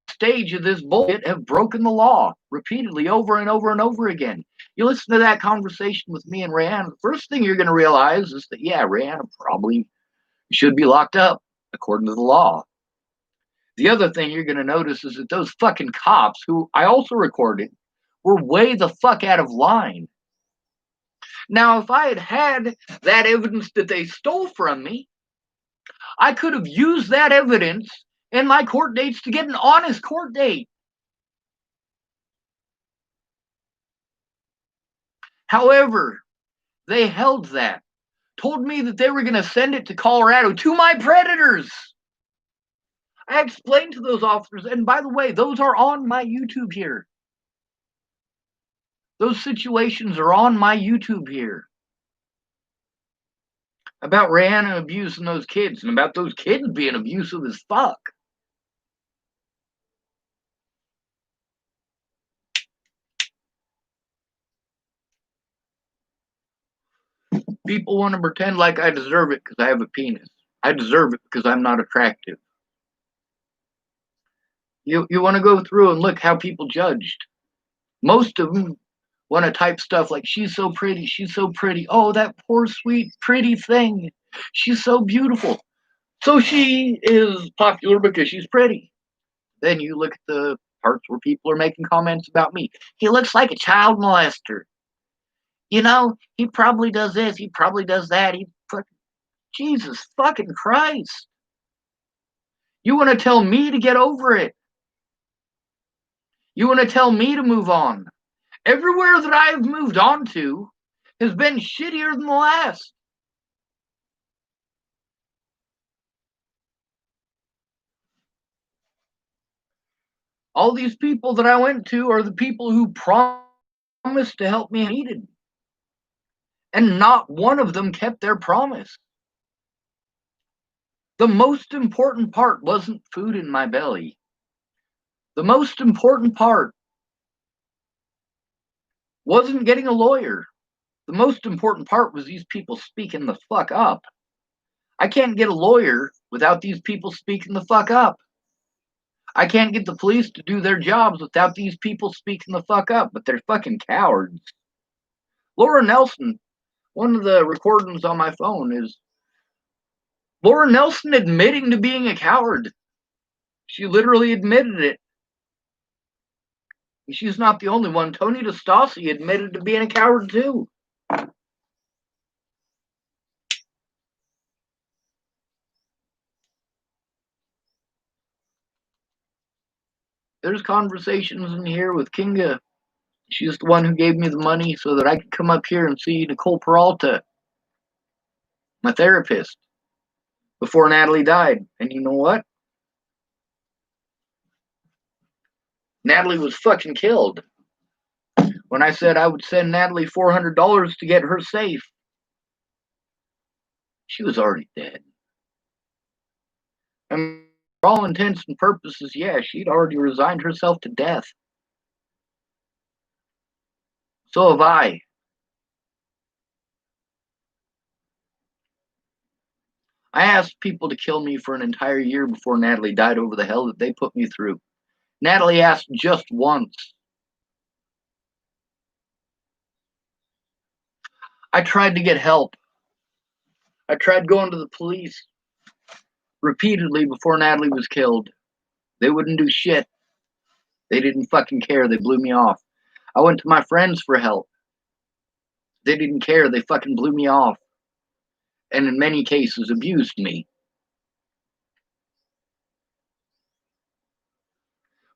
stage of this bullshit have broken the law repeatedly over and over and over again. You listen to that conversation with me and Rayanna, the first thing you're going to realize is that, yeah, Rayanna probably should be locked up according to the law. The other thing you're going to notice is that those fucking cops, who I also recorded, were way the fuck out of line. Now, if I had had that evidence that they stole from me, I could have used that evidence in my court dates to get an honest court date. However, they held that, told me that they were going to send it to Colorado to my predators. I explained to those officers, and by the way, those are on my YouTube here. Those situations are on my YouTube here. About Rayanna abusing those kids and about those kids being abusive as fuck. People want to pretend like I deserve it because I have a penis. I deserve it because I'm not attractive. You want to go through and look how people judged. Most of them want to type stuff like, she's so pretty, she's so pretty. Oh, that poor, sweet, pretty thing. She's so beautiful. So she is popular because she's pretty. Then you look at the parts where people are making comments about me. He looks like a child molester. You know, he probably does this, he probably does that. Jesus fucking Christ. You want to tell me to get over it. You want to tell me to move on. Everywhere that I have moved on to has been shittier than the last. All these people that I went to are the people who promised to help me needed. And not one of them kept their promise. The most important part wasn't food in my belly. The most important part wasn't getting a lawyer. The most important part was these people speaking the fuck up. I can't get a lawyer without these people speaking the fuck up. I can't get the police to do their jobs without these people speaking the fuck up, but they're fucking cowards. Laura Nelson One of the recordings on my phone is Laura Nelson admitting to being a coward. She literally admitted it. She's not the only one. Tony DeStassi admitted to being a coward too. There's conversations in here with Kinga. She's the one who gave me the money so that I could come up here and see Nicole Peralta, my therapist, before Natalie died. And you know what? Natalie was fucking killed. When I said I would send Natalie $400 to get her safe, she was already dead. And for all intents and purposes, yeah, she'd already resigned herself to death. So have I. I asked people to kill me for an entire year before Natalie died over the hell that they put me through. Natalie asked just once. I tried to get help. I tried going to the police repeatedly before Natalie was killed. They wouldn't do shit. They didn't fucking care. They blew me off. I went to my friends for help. They didn't care. They fucking blew me off. And in many cases abused me.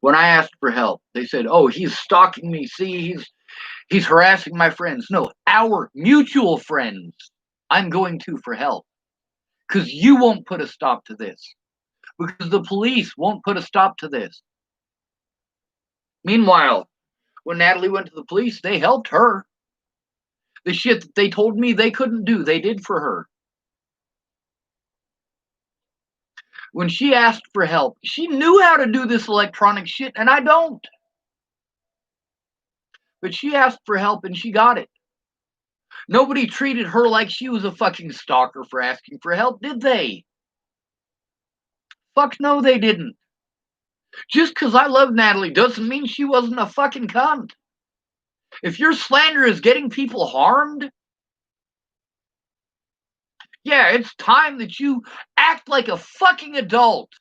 When I asked for help, they said, "Oh, he's stalking me. See, he's harassing my friends." No, our mutual friends. I'm going to for help. Because you won't put a stop to this. Because the police won't put a stop to this. Meanwhile, when Natalie went to the police, they helped her. The shit that they told me they couldn't do, they did for her. When she asked for help, she knew how to do this electronic shit, and I don't. But she asked for help and she got it. Nobody treated her like she was a fucking stalker for asking for help, did they? Fuck no, they didn't. Just because I love Natalie doesn't mean she wasn't a fucking cunt. If your slander is getting people harmed, yeah, it's time that you act like a fucking adult.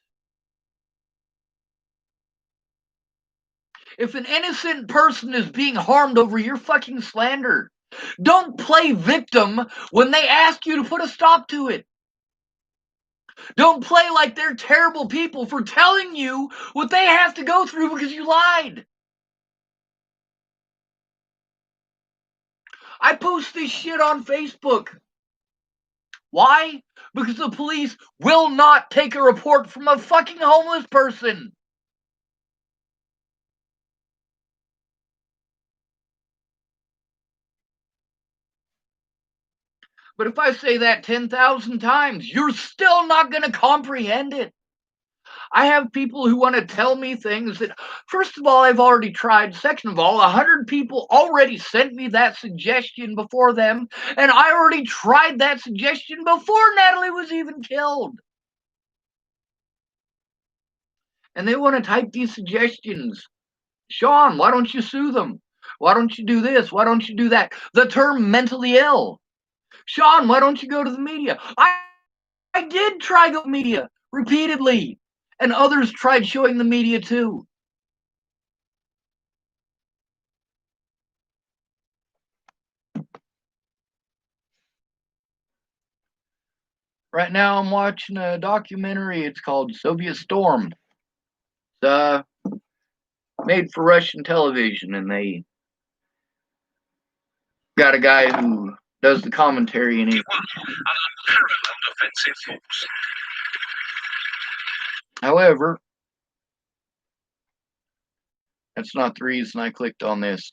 If an innocent person is being harmed over your fucking slander, don't play victim when they ask you to put a stop to it. Don't play like they're terrible people for telling you what they have to go through because you lied. I post this shit on Facebook. Why? Because the police will not take a report from a fucking homeless person. But if I say that 10,000 times, you're still not going to comprehend it. I have people who want to tell me things that, first of all, I've already tried. Second of all, 100 people already sent me that suggestion before them, and I already tried that suggestion before Natalie was even killed. And they want to type these suggestions. Sean, why don't you sue them? Why don't you do this? Why don't you do that? The term mentally ill. Sean, why don't you go to the media? I did try go to the media repeatedly, and others tried showing the media too. Right now, I'm watching a documentary. It's called Soviet Storm. It's made for Russian television, and they got a guy who does the commentary in it. However, that's not the reason I clicked on this.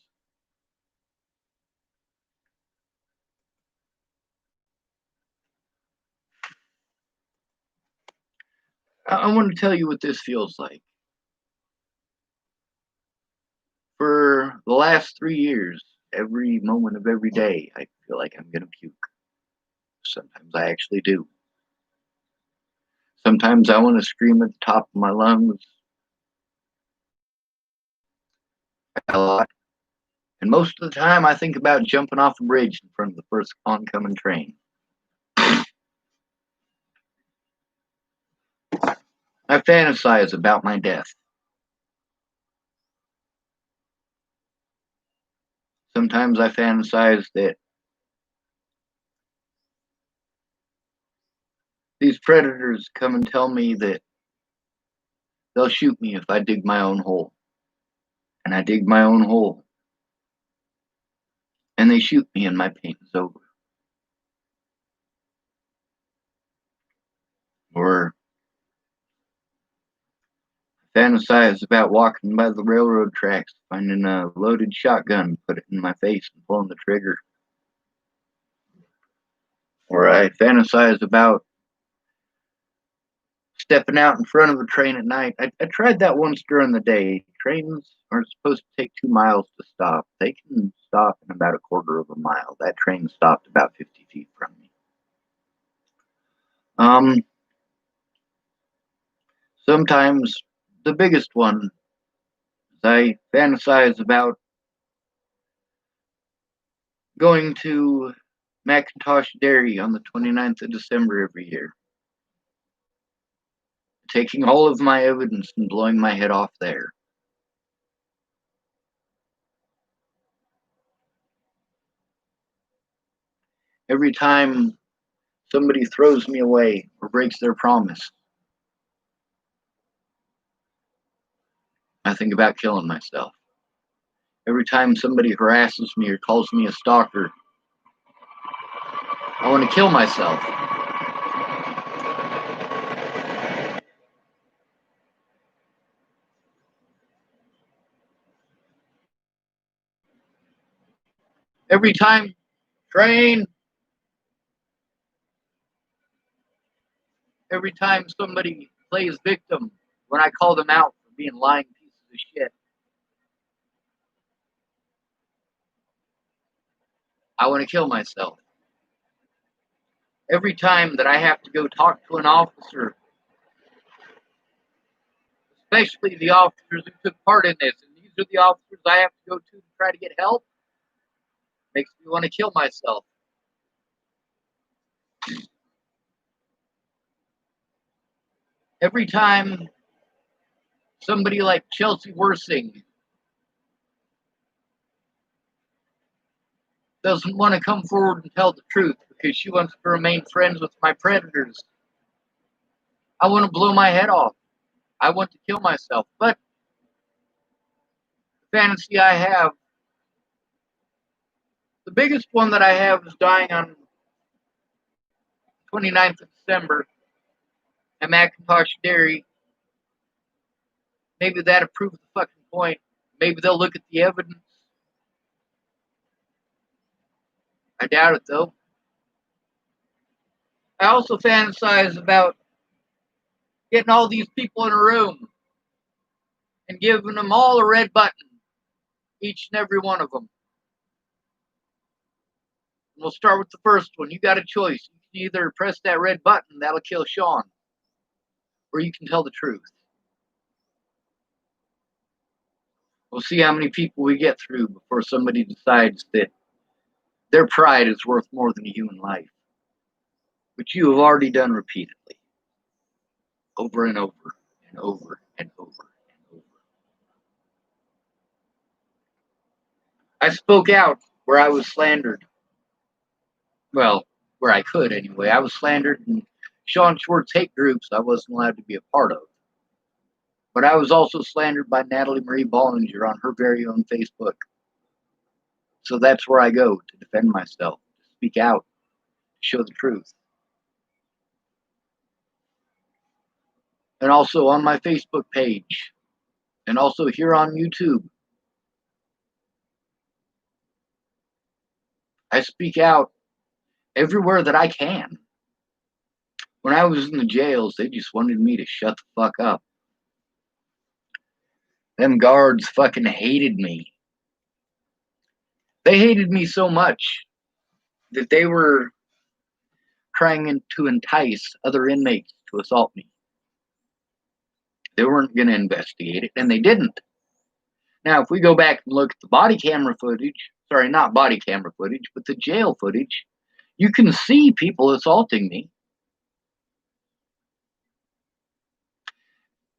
I want to tell you what this feels like. For the last 3 years, every moment of every day, I feel like I'm going to puke. Sometimes I actually do. Sometimes I want to scream at the top of my lungs. A lot. And most of the time, I think about jumping off a bridge in front of the first oncoming train. I fantasize about my death. Sometimes I fantasize that these predators come and tell me that they'll shoot me if I dig my own hole. And I dig my own hole. And they shoot me and my pain is over. Or fantasize about walking by the railroad tracks, finding a loaded shotgun, put it in my face and pulling the trigger. Or I fantasize about stepping out in front of a train at night. I tried that once during the day. Trains aren't supposed to take 2 miles to stop. They can stop in about a quarter of a mile. That train stopped about 50 feet from me. Sometimes the biggest one is I fantasize about going to McIntosh Dairy on the 29th of December every year, taking all of my evidence and blowing my head off there. Every time somebody throws me away or breaks their promise, I think about killing myself. Every time somebody harasses me or calls me a stalker, I want to kill myself. Every time, train, every time somebody plays victim, when I call them out for being lying pieces of shit, I want to kill myself. Every time that I have to go talk to an officer, especially the officers who took part in this, and these are the officers I have to go to try to get help, makes me want to kill myself. Every time somebody like Chelsea Worsing doesn't want to come forward and tell the truth because she wants to remain friends with my predators, I want to blow my head off. I want to kill myself. But the fantasy I have, the biggest one that I have is dying on 29th of December at McIntosh Dairy. Maybe that'll prove the fucking point. Maybe they'll look at the evidence. I doubt it, though. I also fantasize about getting all these people in a room and giving them all a red button, each and every one of them. And we'll start with the first one. You got a choice. You can either press that red button, that'll kill Sean, or you can tell the truth. We'll see how many people we get through before somebody decides that their pride is worth more than a human life, which you have already done repeatedly, over and over and over and over and over. I spoke out where I was slandered. Well, where I could anyway. I was slandered in Sean Schwartz hate groups I wasn't allowed to be a part of. But I was also slandered by Natalie Marie Bollinger on her very own Facebook. So that's where I go to defend myself, to speak out, to show the truth. And also on my Facebook page, and also here on YouTube, I speak out everywhere that I can. When I was in the jails, they just wanted me to shut the fuck up. Them guards fucking hated me. They hated me so much that they were trying to entice other inmates to assault me. They weren't going to investigate it, and they didn't. Now, if we go back and look at the body camera footage, sorry, not body camera footage, but the jail footage, you can see people assaulting me.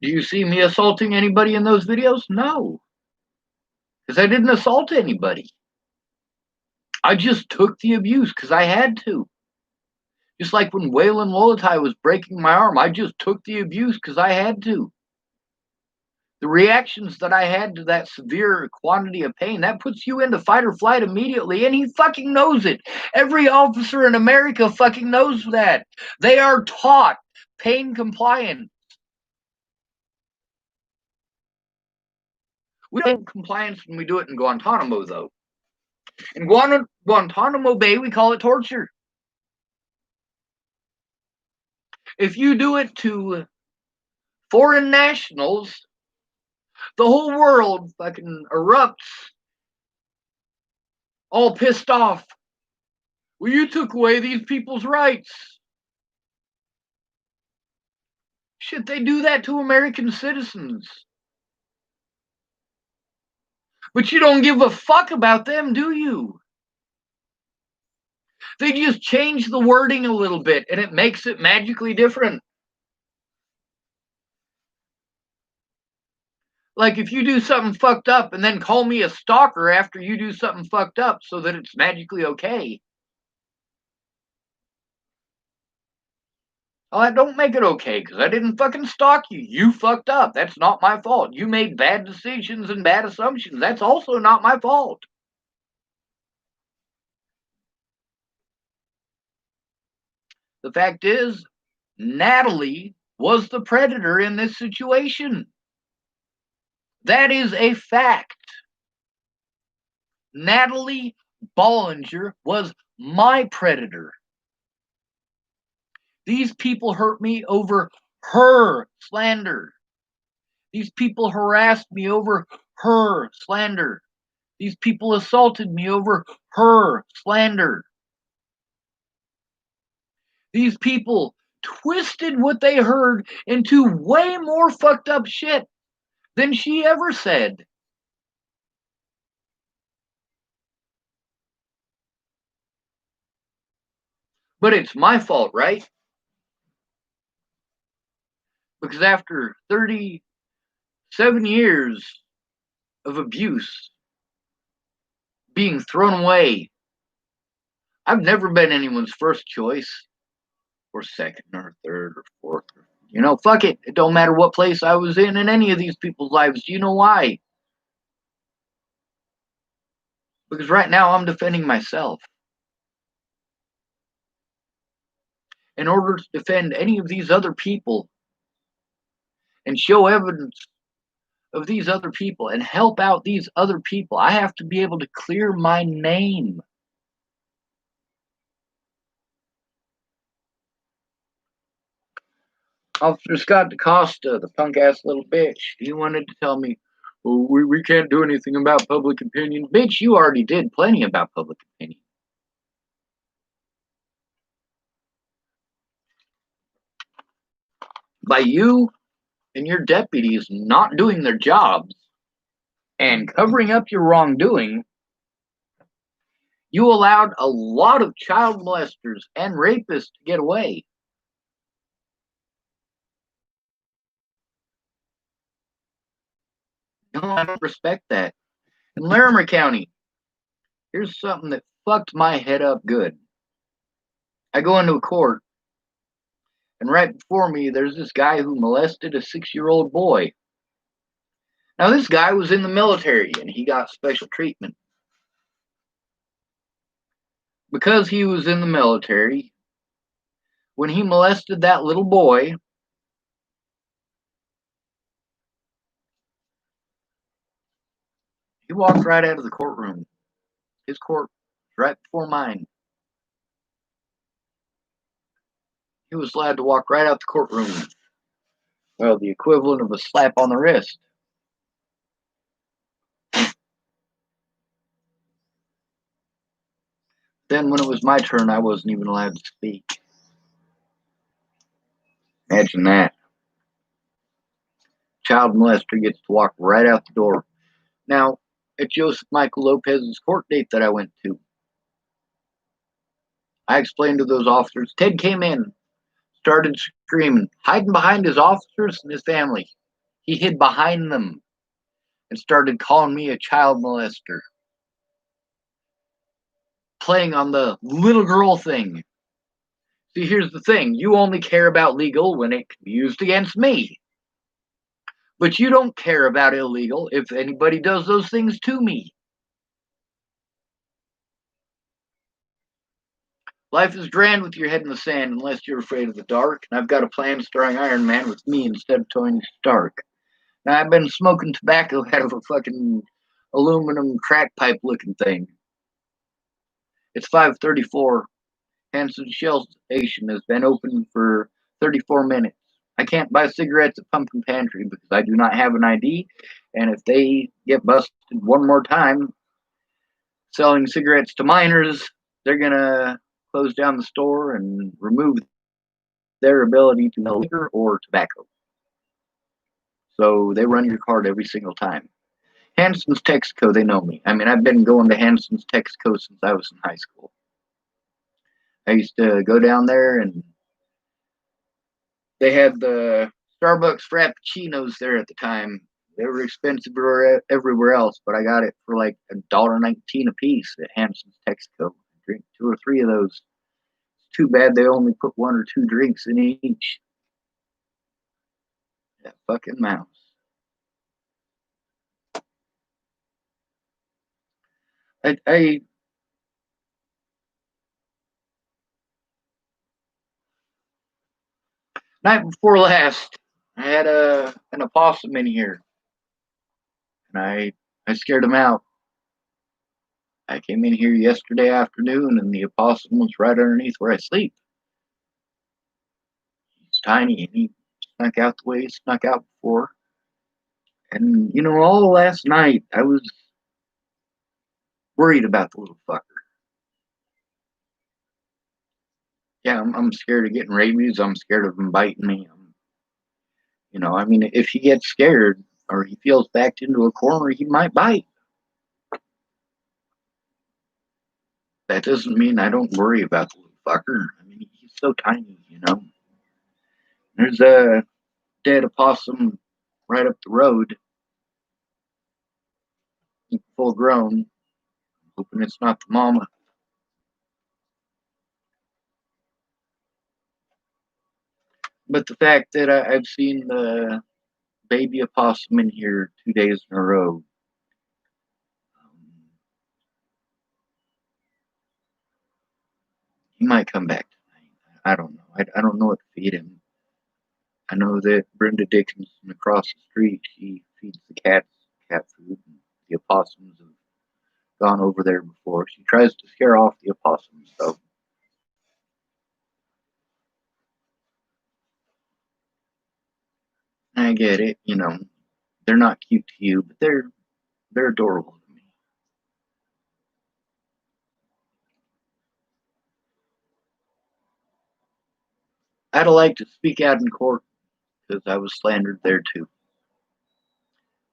Do you see me assaulting anybody in those videos? No, because I didn't assault anybody. I just took the abuse because I had to. Just like when Waylon Wolotai was breaking my arm, I just took the abuse because I had to. The reactions that I had to that severe quantity of pain, that puts you into fight or flight immediately, and he fucking knows it. Every officer in America fucking knows that. They are taught pain compliance. We don't compliance when we do it in Guantanamo, though. In Guantanamo Bay, we call it torture. If you do it to foreign nationals, the whole world fucking erupts, all pissed off. Well, you took away these people's rights. Shit, they do that to American citizens. But you don't give a fuck about them, do you? They just change the wording a little bit, and it makes it magically different. Like if you do something fucked up and then call me a stalker after you do something fucked up so that it's magically okay. Oh, that don't make it okay because I didn't fucking stalk you. You fucked up. That's not my fault. You made bad decisions and bad assumptions. That's also not my fault. The fact is, Natalie was the predator in this situation. That is a fact. Natalie Bollinger was my predator. These people hurt me over her slander. These people harassed me over her slander. These people assaulted me over her slander. These people twisted what they heard into way more fucked up shit than she ever said. But it's my fault, right? Because after 37 years of abuse being thrown away, I've never been anyone's first choice or second or third or fourth. You know, fuck it. It don't matter what place I was in any of these people's lives. Do you know why? Because right now I'm defending myself. In order to defend any of these other people and show evidence of these other people and help out these other people, I have to be able to clear my name. Officer Scott DaCosta, the punk ass little bitch, he wanted to tell me, well, we can't do anything about public opinion. Bitch, you already did plenty about public opinion. By you and your deputies not doing their jobs and covering up your wrongdoing, you allowed a lot of child molesters and rapists to get away. No, I don't respect that. In Larimer County, here's something that fucked my head up good. I go into a court, and right before me, there's this guy who molested a 6-year-old boy. Now, this guy was in the military, and he got special treatment. Because he was in the military, when he molested that little boy, he walked right out of the courtroom. His court was right before mine. He was allowed to walk right out the courtroom. Well, the equivalent of a slap on the wrist. Then when it was my turn, I wasn't even allowed to speak. Imagine that. Child molester gets to walk right out the door. Now, at Joseph Michael Lopez's court date that I went to, I explained to those officers. Ted came in, started screaming, hiding behind his officers and his family. He hid behind them and started calling me a child molester, playing on the little girl thing. See, here's the thing. You only care about legal when it can be used against me. But you don't care about illegal if anybody does those things to me. Life is grand with your head in the sand unless you're afraid of the dark, and I've got a plan starring Iron Man with me instead of Tony Stark. Now, I've been smoking tobacco out of a fucking aluminum crack pipe looking thing. It's 5:34. Hanson Shell Station has been open for 34 minutes. I can't buy cigarettes at Pumpkin Pantry because I do not have an ID, and if they get busted one more time selling cigarettes to minors, they're gonna close down the store and remove their ability to sell liquor or tobacco. So they run your card every single time. Hanson's Texaco, they know me. I mean, I've been going to Hanson's Texaco since I was in high school. I used to go down there, and they had the Starbucks Frappuccinos there at the time. They were expensive everywhere else, but I got it for like $1.19 a piece at Hanson's Texaco. Drink 2 or 3 of those. It's too bad they only put 1 or 2 drinks in each. That fucking mouse. I night before last, I had an opossum in here, and I scared him out. I came in here yesterday afternoon, and the opossum was right underneath where I sleep. He's tiny, and he snuck out the way he snuck out before. And you know, all last night I was worried about the little fucker. Yeah, I'm scared of getting rabies. I'm scared of him biting me. You know, I mean, if he gets scared or he feels backed into a corner, he might bite. That doesn't mean I don't worry about the little fucker. I mean, he's so tiny, you know. There's a dead opossum right up the road, full grown. Hoping it's not the mama. But the fact that I've seen the baby opossum in here 2 days in a row, he might come back tonight. I don't know. I don't know what to feed him. I know that Brenda Dickinson across the street, she feeds the cats cat food. And the opossums have gone over there before. She tries to scare off the opossums, though. I get it, you know. They're not cute to you, but they're adorable to me. I'd like to speak out in court because I was slandered there too.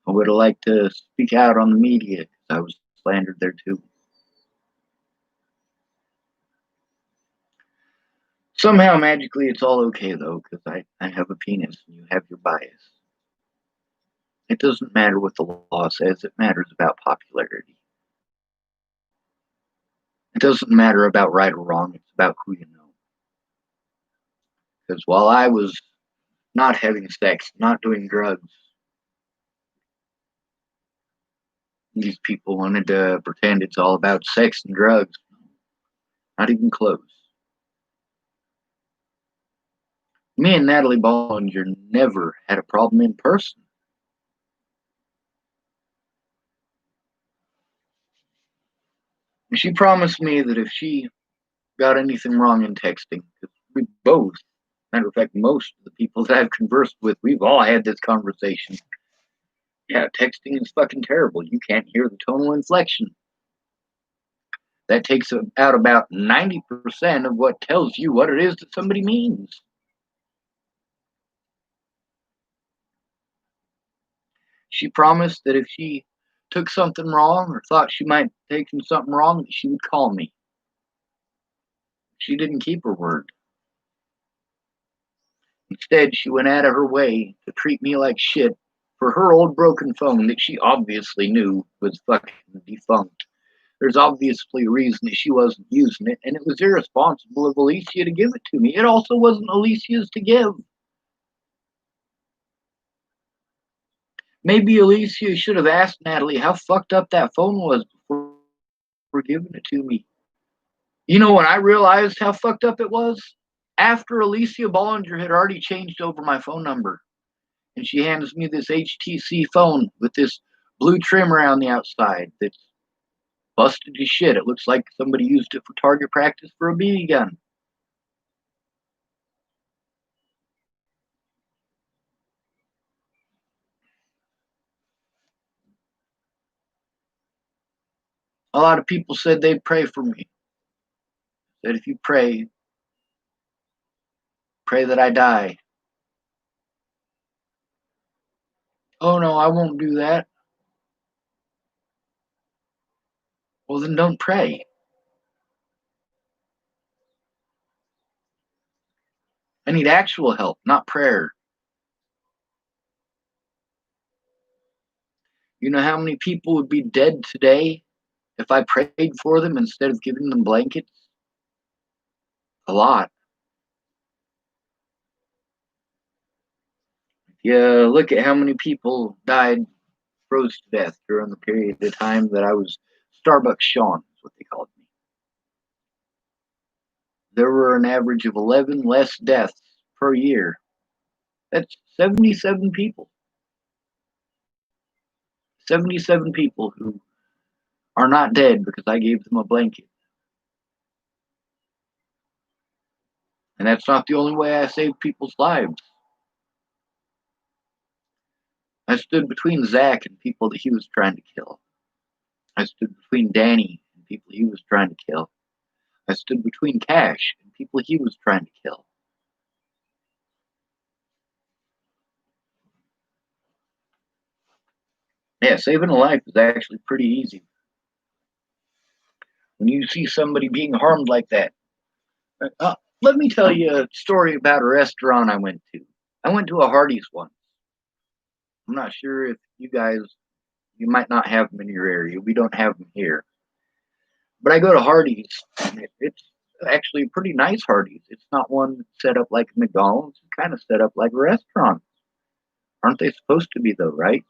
I would have liked to speak out on the media because I was slandered there too. Somehow, magically, it's all okay though because I have a penis and you have your bias. It doesn't matter what the law says, it matters about popularity. It doesn't matter about right or wrong, it's about who you know. Because while I was not having sex, not doing drugs, these people wanted to pretend it's all about sex and drugs. Not even close. Me and Natalie Bollinger never had a problem in person. And she promised me that if she got anything wrong in texting, because we both, matter of fact, most of the people that I've conversed with, we've all had this conversation. Yeah, texting is fucking terrible. You can't hear the tonal inflection. That takes out about 90% of what tells you what it is that somebody means. She promised that if she took something wrong or thought she might have taken something wrong, she would call me. She didn't keep her word. Instead, she went out of her way to treat me like shit for her old broken phone that she obviously knew was fucking defunct. There's obviously a reason that she wasn't using it, and it was irresponsible of Alicia to give it to me. It also wasn't Alicia's to give. Maybe Alicia should have asked Natalie how fucked up that phone was before giving it to me. You know when I realized how fucked up it was? After Alicia Bollinger had already changed over my phone number. And she hands me this HTC phone with this blue trim around the outside that's busted to shit. It looks like somebody used it for target practice for a BB gun. A lot of people said they'd pray for me. That if you pray, pray that I die. Oh no, I won't do that. Well, then don't pray. I need actual help, not prayer. You know how many people would be dead today if I prayed for them instead of giving them blankets? A lot. Yeah, look at how many people died, froze to death during the period of time that I was Starbucks Sean, is what they called me. There were an average of 11 less deaths per year. That's 77 people. 77 people who are not dead because I gave them a blanket. And that's not the only way I saved people's lives. I stood between Zach and people that he was trying to kill. I stood between Danny and people he was trying to kill. I stood between Cash and people he was trying to kill. Yeah, saving a life is actually pretty easy. When you see somebody being harmed like that. Let me tell you a story about a restaurant I went to. I went to a Hardee's once. I'm not sure if you might not have them in your area. We don't have them here. But I go to Hardee's, and it's actually a pretty nice Hardee's. It's not one set up like McDonald's. It's kind of set up like a restaurant. Aren't they supposed to be, though, right?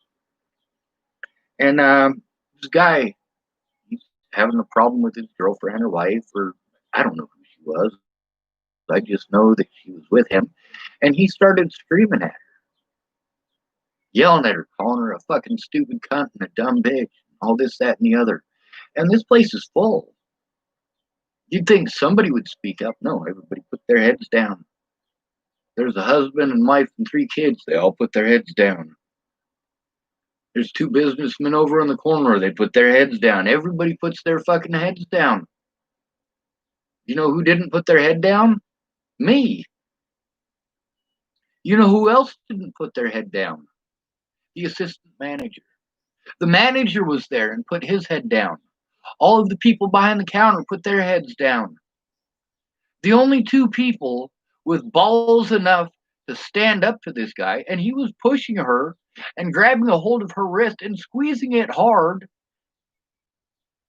And this guy, he's having a problem with his girlfriend or wife, or I don't know who she was. I just know that she was with him. And he started screaming at her, yelling at her, calling her a fucking stupid cunt and a dumb bitch, all this, that, and the other. And this place is full. You'd think somebody would speak up. No, everybody put their heads down. There's a husband and wife and 3 kids. They all put their heads down. There's 2 businessmen over in the corner. They put their heads down. Everybody puts their fucking heads down. You know who didn't put their head down? Me. You know who else didn't put their head down? The assistant manager. The manager was there and put his head down. All of the people behind the counter put their heads down. The only 2 people with balls enough to stand up to this guy, and he was pushing her and grabbing a hold of her wrist and squeezing it hard.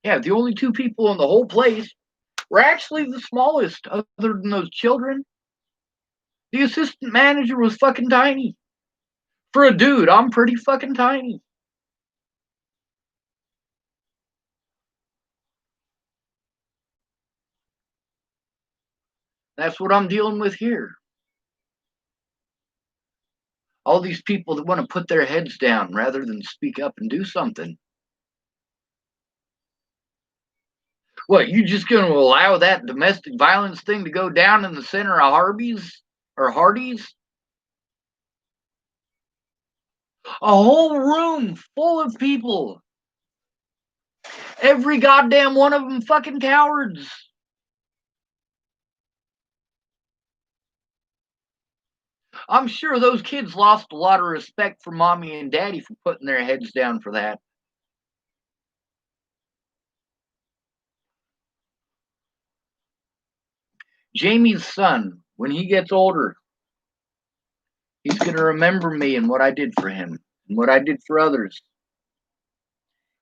Yeah, the only 2 people in the whole place were actually the smallest, other than those children. The assistant manager was fucking tiny. For a dude, I'm pretty fucking tiny. That's what I'm dealing with here. All these people that want to put their heads down rather than speak up and do something. What, you just going to allow that domestic violence thing to go down in the center of Hardee's? A whole room full of people. Every goddamn one of them fucking cowards. I'm sure those kids lost a lot of respect for mommy and daddy for putting their heads down for that. Jamie's son, when he gets older, he's going to remember me and what I did for him and what I did for others.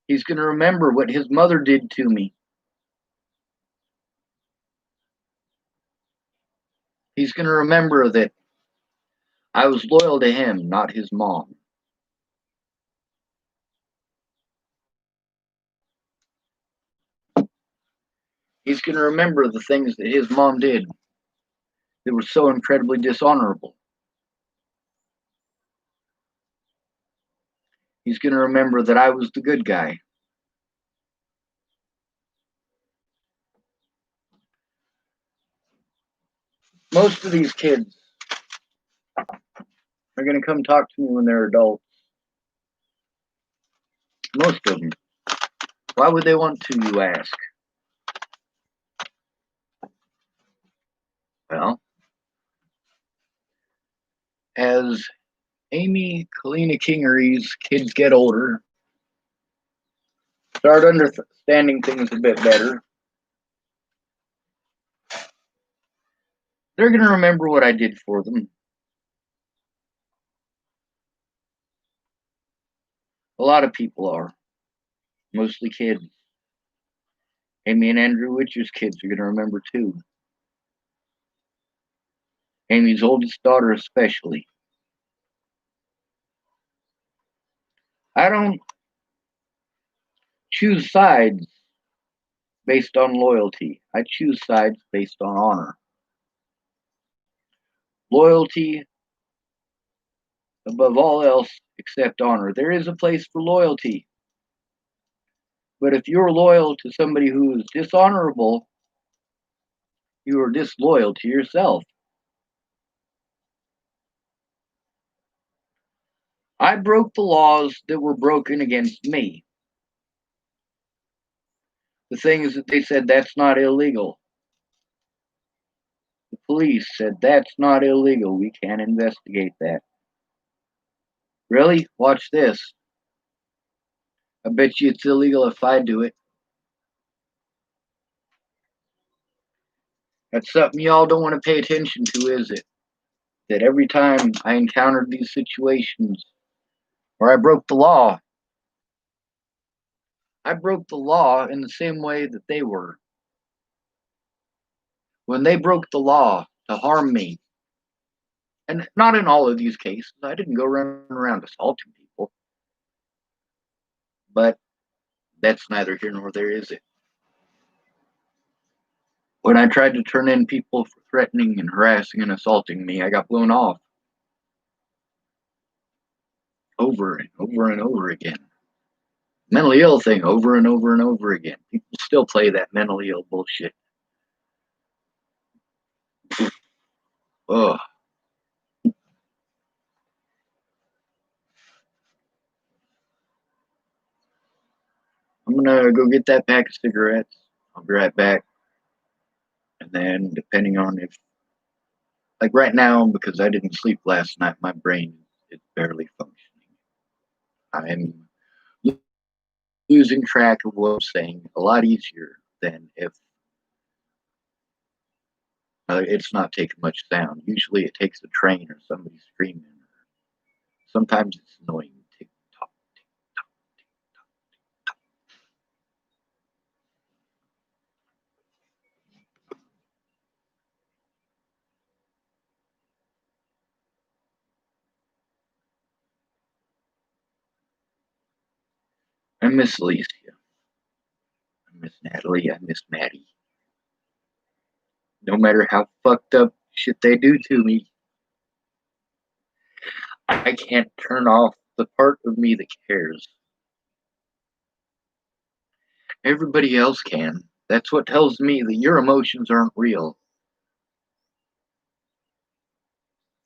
He's going to remember what his mother did to me. He's going to remember that I was loyal to him, not his mom. He's going to remember the things that his mom did that were so incredibly dishonorable. He's going to remember that I was the good guy. Most of these kids are going to come talk to me when they're adults. Most of them. Why would they want to, you ask? Well, as Amy Kalina Kingery's kids get older, start understanding things a bit better, they're going to remember what I did for them. A lot of people are, mostly kids. Amy and Andrew Witcher's kids are going to remember too. Amy's oldest daughter especially. I don't choose sides based on loyalty. I choose sides based on honor. Loyalty above all else except honor. There is a place for loyalty. But if you're loyal to somebody who is dishonorable, you are disloyal to yourself. I broke the laws that were broken against me. The thing is that they said that's not illegal. The police said that's not illegal. We can't investigate that. Really? Watch this. I bet you it's illegal if I do it. That's something y'all don't want to pay attention to, is it? That every time I encountered these situations where I broke the law, I broke the law in the same way that they were. When they broke the law to harm me, and not in all of these cases, I didn't go running around assaulting people, but that's neither here nor there, is it? When I tried to turn in people for threatening and harassing and assaulting me, I got blown off over and over and over again. Mentally ill thing over and over and over again. People still play that mentally ill bullshit. Ugh. I'm gonna go get that pack of cigarettes. I'll be right back. And then, depending on if, like right now, because I didn't sleep last night, my brain is barely functioning. I'm losing track of what I'm saying a lot easier than if it's not taking much sound. Usually it takes a train or somebody screaming. Sometimes it's annoying. Tick tock, tick tock, tick tock, tick tock. I miss Alicia. I miss Natalie. I miss Maddie. No matter how fucked up shit they do to me, I can't turn off the part of me that cares. Everybody else can. That's what tells me that your emotions aren't real.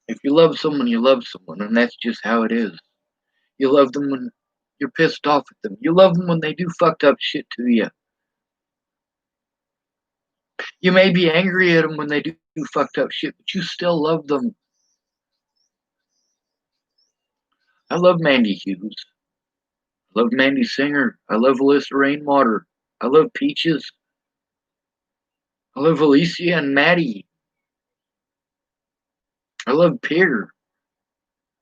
If you love someone, you love someone, and that's just how it is. You love them when you're pissed off at them. You love them when they do fucked up shit to you. You may be angry at them when they do fucked up shit, but you still love them. I love Mandy Hughes. I love Mandy Singer. I love Alyssa Rainwater. I love Peaches. I love Alicia and Maddie. I love Peter.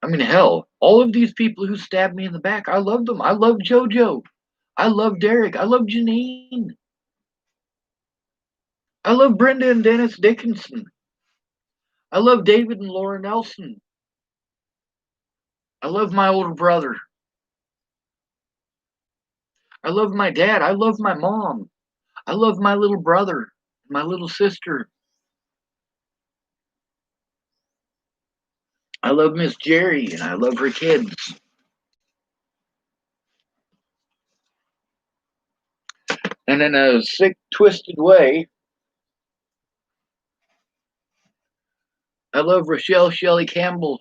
I mean, hell, all of these people who stabbed me in the back, I love them. I love JoJo. I love Derek. I love Janine. I love Brenda and Dennis Dickinson. I love David and Laura Nelson. I love my older brother. I love my dad. I love my mom. I love my little brother, my little sister. I love Miss Jerry and I love her kids. And in a sick, twisted way, I love Rochelle Shelley Campbell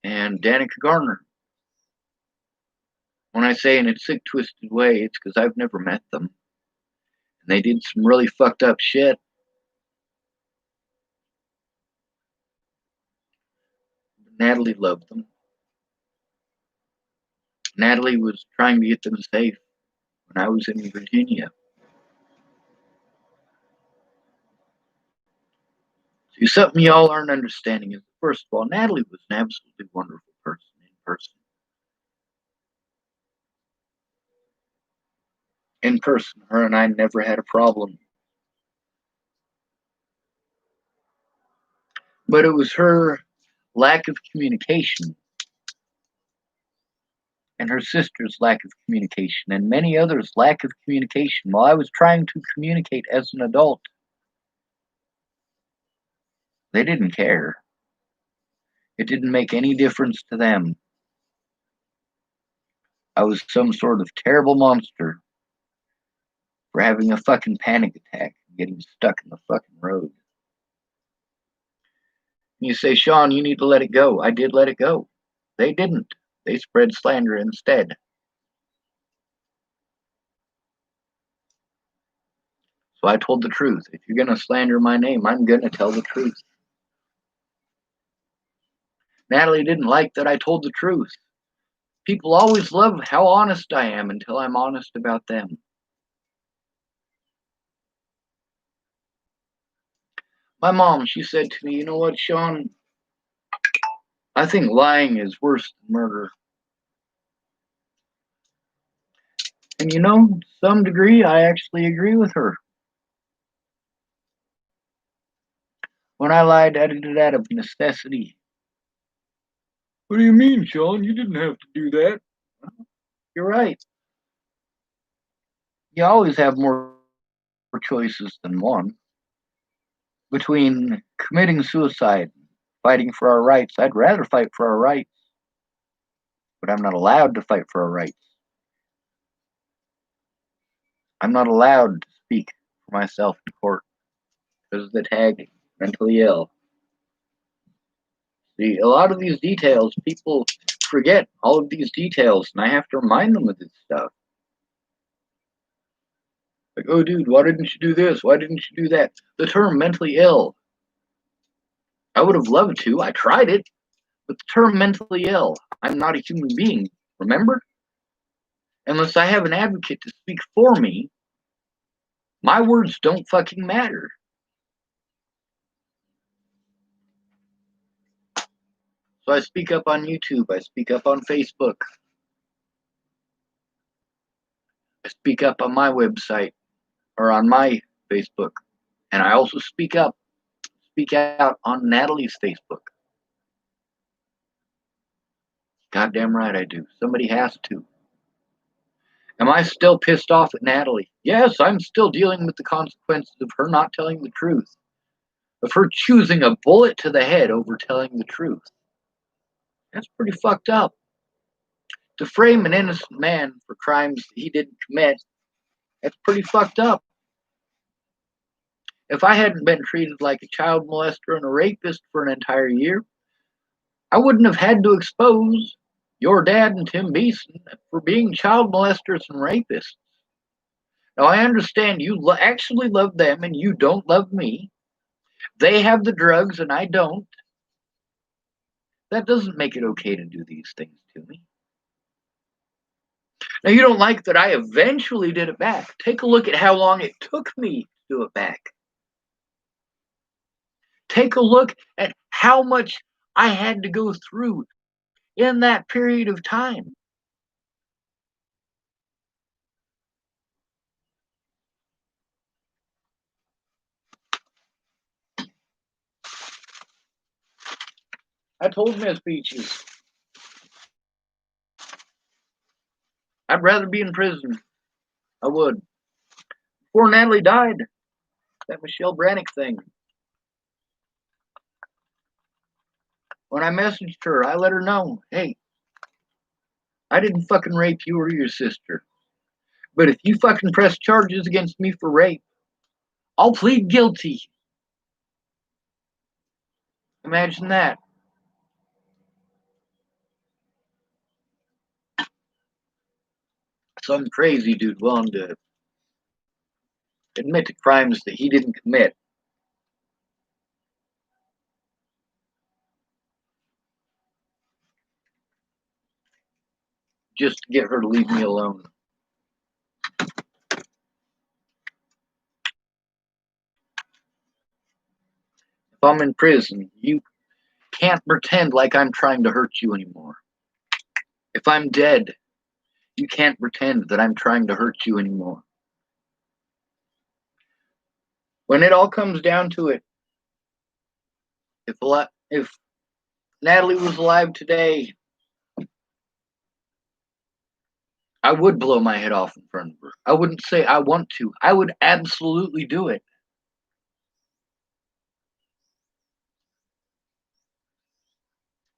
and Danica Garner. When I say in a sick, twisted way, it's because I've never met them. And they did some really fucked up shit. Natalie loved them. Natalie was trying to get them safe when I was in Virginia. See, something y'all aren't understanding is, first of all, Natalie was an absolutely wonderful person in person. In person, her and I never had a problem. But it was her lack of communication and her sister's lack of communication and many others' lack of communication while I was trying to communicate as an adult. They didn't care. It didn't make any difference to them. I was some sort of terrible monster for having a fucking panic attack and getting stuck in the fucking road. You say, Sean, you need to let it go. I did let it go. They didn't. They spread slander instead. So I told the truth. If you're going to slander my name, I'm going to tell the truth. Natalie didn't like that I told the truth. People always love how honest I am until I'm honest about them. My mom, she said to me, you know what, Sean? I think lying is worse than murder. And you know, to some degree, I actually agree with her. When I lied, I did it out of necessity. What do you mean, Sean? You didn't have to do that. You're right. You always have more choices than one. Between committing suicide, fighting for our rights, I'd rather fight for our rights, but I'm not allowed to fight for our rights. I'm not allowed to speak for myself in court because of the tag mentally ill. See, a lot of these details, people forget all of these details, and I have to remind them of this stuff. Like, oh, dude, why didn't you do this? Why didn't you do that? The term mentally ill, I would have loved to. I tried it. But the term mentally ill, I'm not a human being, remember? Unless I have an advocate to speak for me, my words don't fucking matter. So I speak up on YouTube, I speak up on Facebook, I speak up on my website or on my Facebook, and I also speak out on Natalie's Facebook. Goddamn right I do. Somebody has to. Am I still pissed off at Natalie? Yes, I'm still dealing with the consequences of her not telling the truth, of her choosing a bullet to the head over telling the truth. That's pretty fucked up. To frame an innocent man for crimes that he didn't commit, that's pretty fucked up. If I hadn't been treated like a child molester and a rapist for an entire year, I wouldn't have had to expose your dad and Tim Beeson for being child molesters and rapists. Now, I understand you actually love them and you don't love me. They have the drugs and I don't. That doesn't make it okay to do these things to me. Now, you don't like that I eventually did it back. Take a look at how long it took me to do it back. Take a look at how much I had to go through in that period of time. I told Miss Peaches, I'd rather be in prison. I would. Before Natalie died, that Michelle Brannick thing. When I messaged her, I let her know, hey, I didn't fucking rape you or your sister. But if you fucking press charges against me for rape, I'll plead guilty. Imagine that. Some crazy dude willing to admit to crimes that he didn't commit. Just to get her to leave me alone. If I'm in prison, you can't pretend like I'm trying to hurt you anymore. If I'm dead, you can't pretend that I'm trying to hurt you anymore. When it all comes down to it, if Natalie was alive today, I would blow my head off in front of her. I wouldn't say I want to. I would absolutely do it.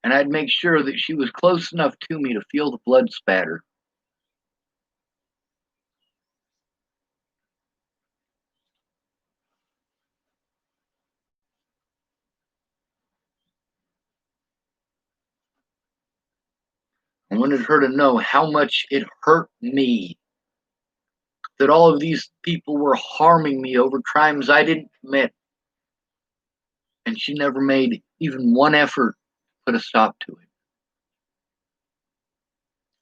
And I'd make sure that she was close enough to me to feel the blood spatter. I wanted her to know how much it hurt me that all of these people were harming me over crimes I didn't commit. And she never made even one effort to put a stop to it.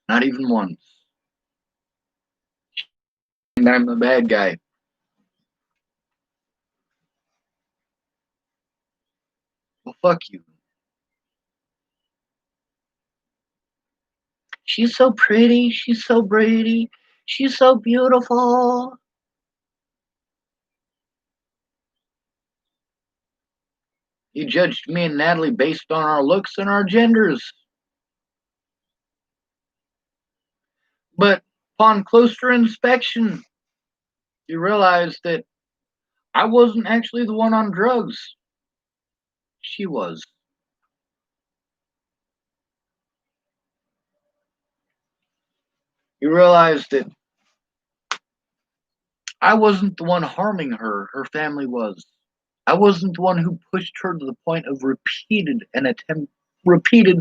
Not even once. And I'm the bad guy. Well, fuck you. She's so pretty. She's so pretty. She's so beautiful. You judged me and Natalie based on our looks and our genders. But upon closer inspection, you realize that I wasn't actually the one on drugs. She was. You realize that I wasn't the one harming her. Her family was. I wasn't the one who pushed her to the point of repeated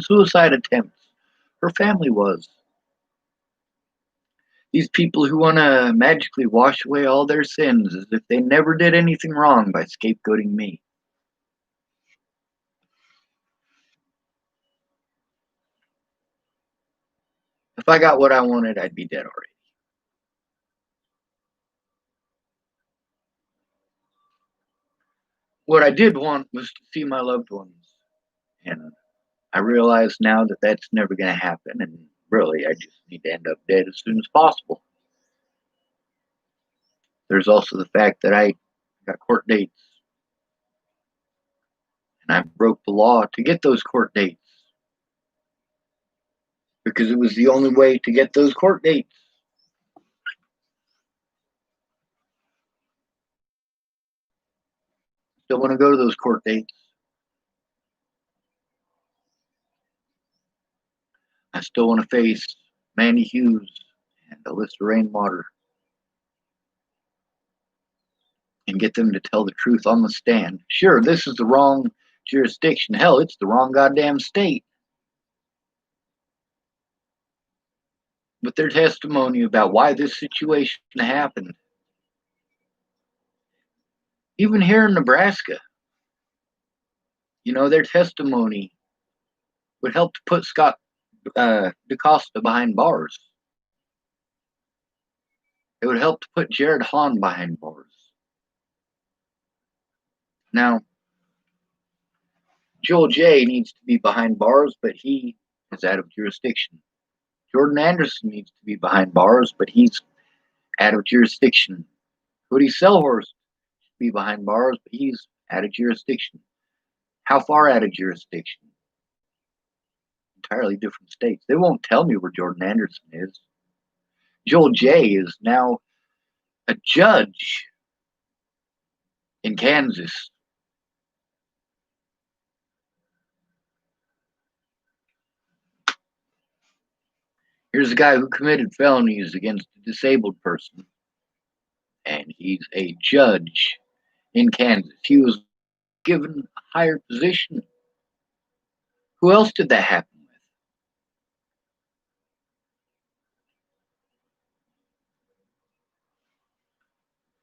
suicide attempts. Her family was. These people who want to magically wash away all their sins as if they never did anything wrong by scapegoating me. If I got what I wanted, I'd be dead already. What I did want was to see my loved ones. And I realize now that that's never going to happen. And really, I just need to end up dead as soon as possible. There's also the fact that I got court dates. And I broke the law to get those court dates. Because it was the only way to get those court dates. Still want to go to those court dates. I still want to face Mandy Hughes and Alyssa Rainwater and get them to tell the truth on the stand. Sure, this is the wrong jurisdiction. Hell, it's the wrong goddamn state. But their testimony about why this situation happened, even here in Nebraska, their testimony would help to put Scott DaCosta behind bars. It would help to put Jared Hahn behind bars. Now, Joel J needs to be behind bars, but he is out of jurisdiction. Jordan Anderson needs to be behind bars, but he's out of jurisdiction. Cody Selhorst should be behind bars, but he's out of jurisdiction. How far out of jurisdiction? Entirely different states. They won't tell me where Jordan Anderson is. Joel J is now a judge in Kansas. Here's a guy who committed felonies against a disabled person, and he's a judge in Kansas. He was given a higher position. Who else did that happen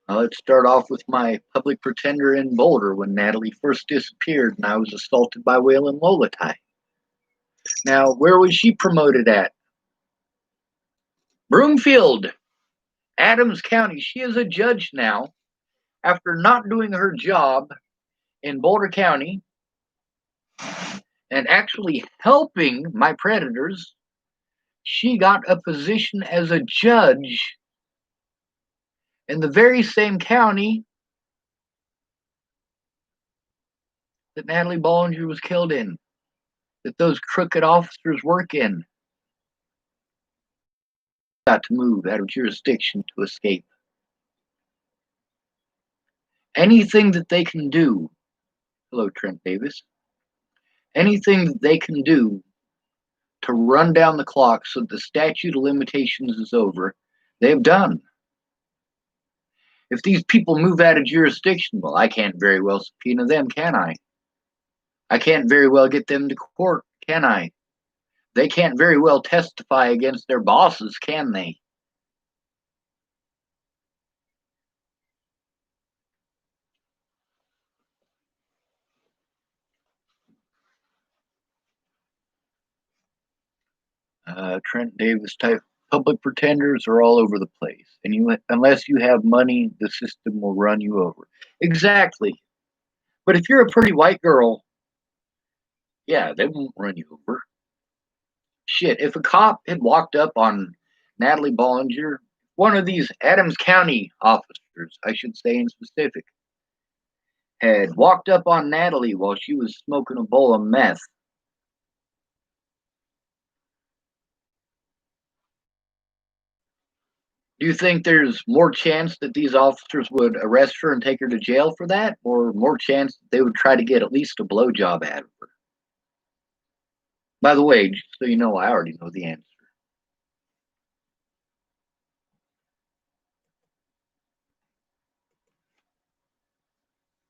with? Let's start off with my public pretender in Boulder when Natalie first disappeared and I was assaulted by Waylon Lolatai. Now, where was she promoted at? Broomfield, Adams County. She is a judge now after not doing her job in Boulder County and actually helping my predators. She got a position as a judge in the very same county that Natalie Bollinger was killed in, that those crooked officers work in. Got to move out of jurisdiction to escape. Anything that they can do, hello Trent Davis, anything that they can do to run down the clock so the statute of limitations is over, they've done. If these people move out of jurisdiction, well, I can't very well subpoena them, can I? I can't very well get them to court, can I? They can't very well testify against their bosses, can they? Trent Davis type public pretenders are all over the place, and unless you have money, the system will run you over. Exactly. But if you're a pretty white girl, yeah, they won't run you over. Shit, if a cop had walked up on Natalie Bollinger, one of these Adams County officers, I should say in specific, had walked up on Natalie while she was smoking a bowl of meth, do you think there's more chance that these officers would arrest her and take her to jail for that, or more chance that they would try to get at least a blowjob out of her? By the way, just so you know, I already know the answer.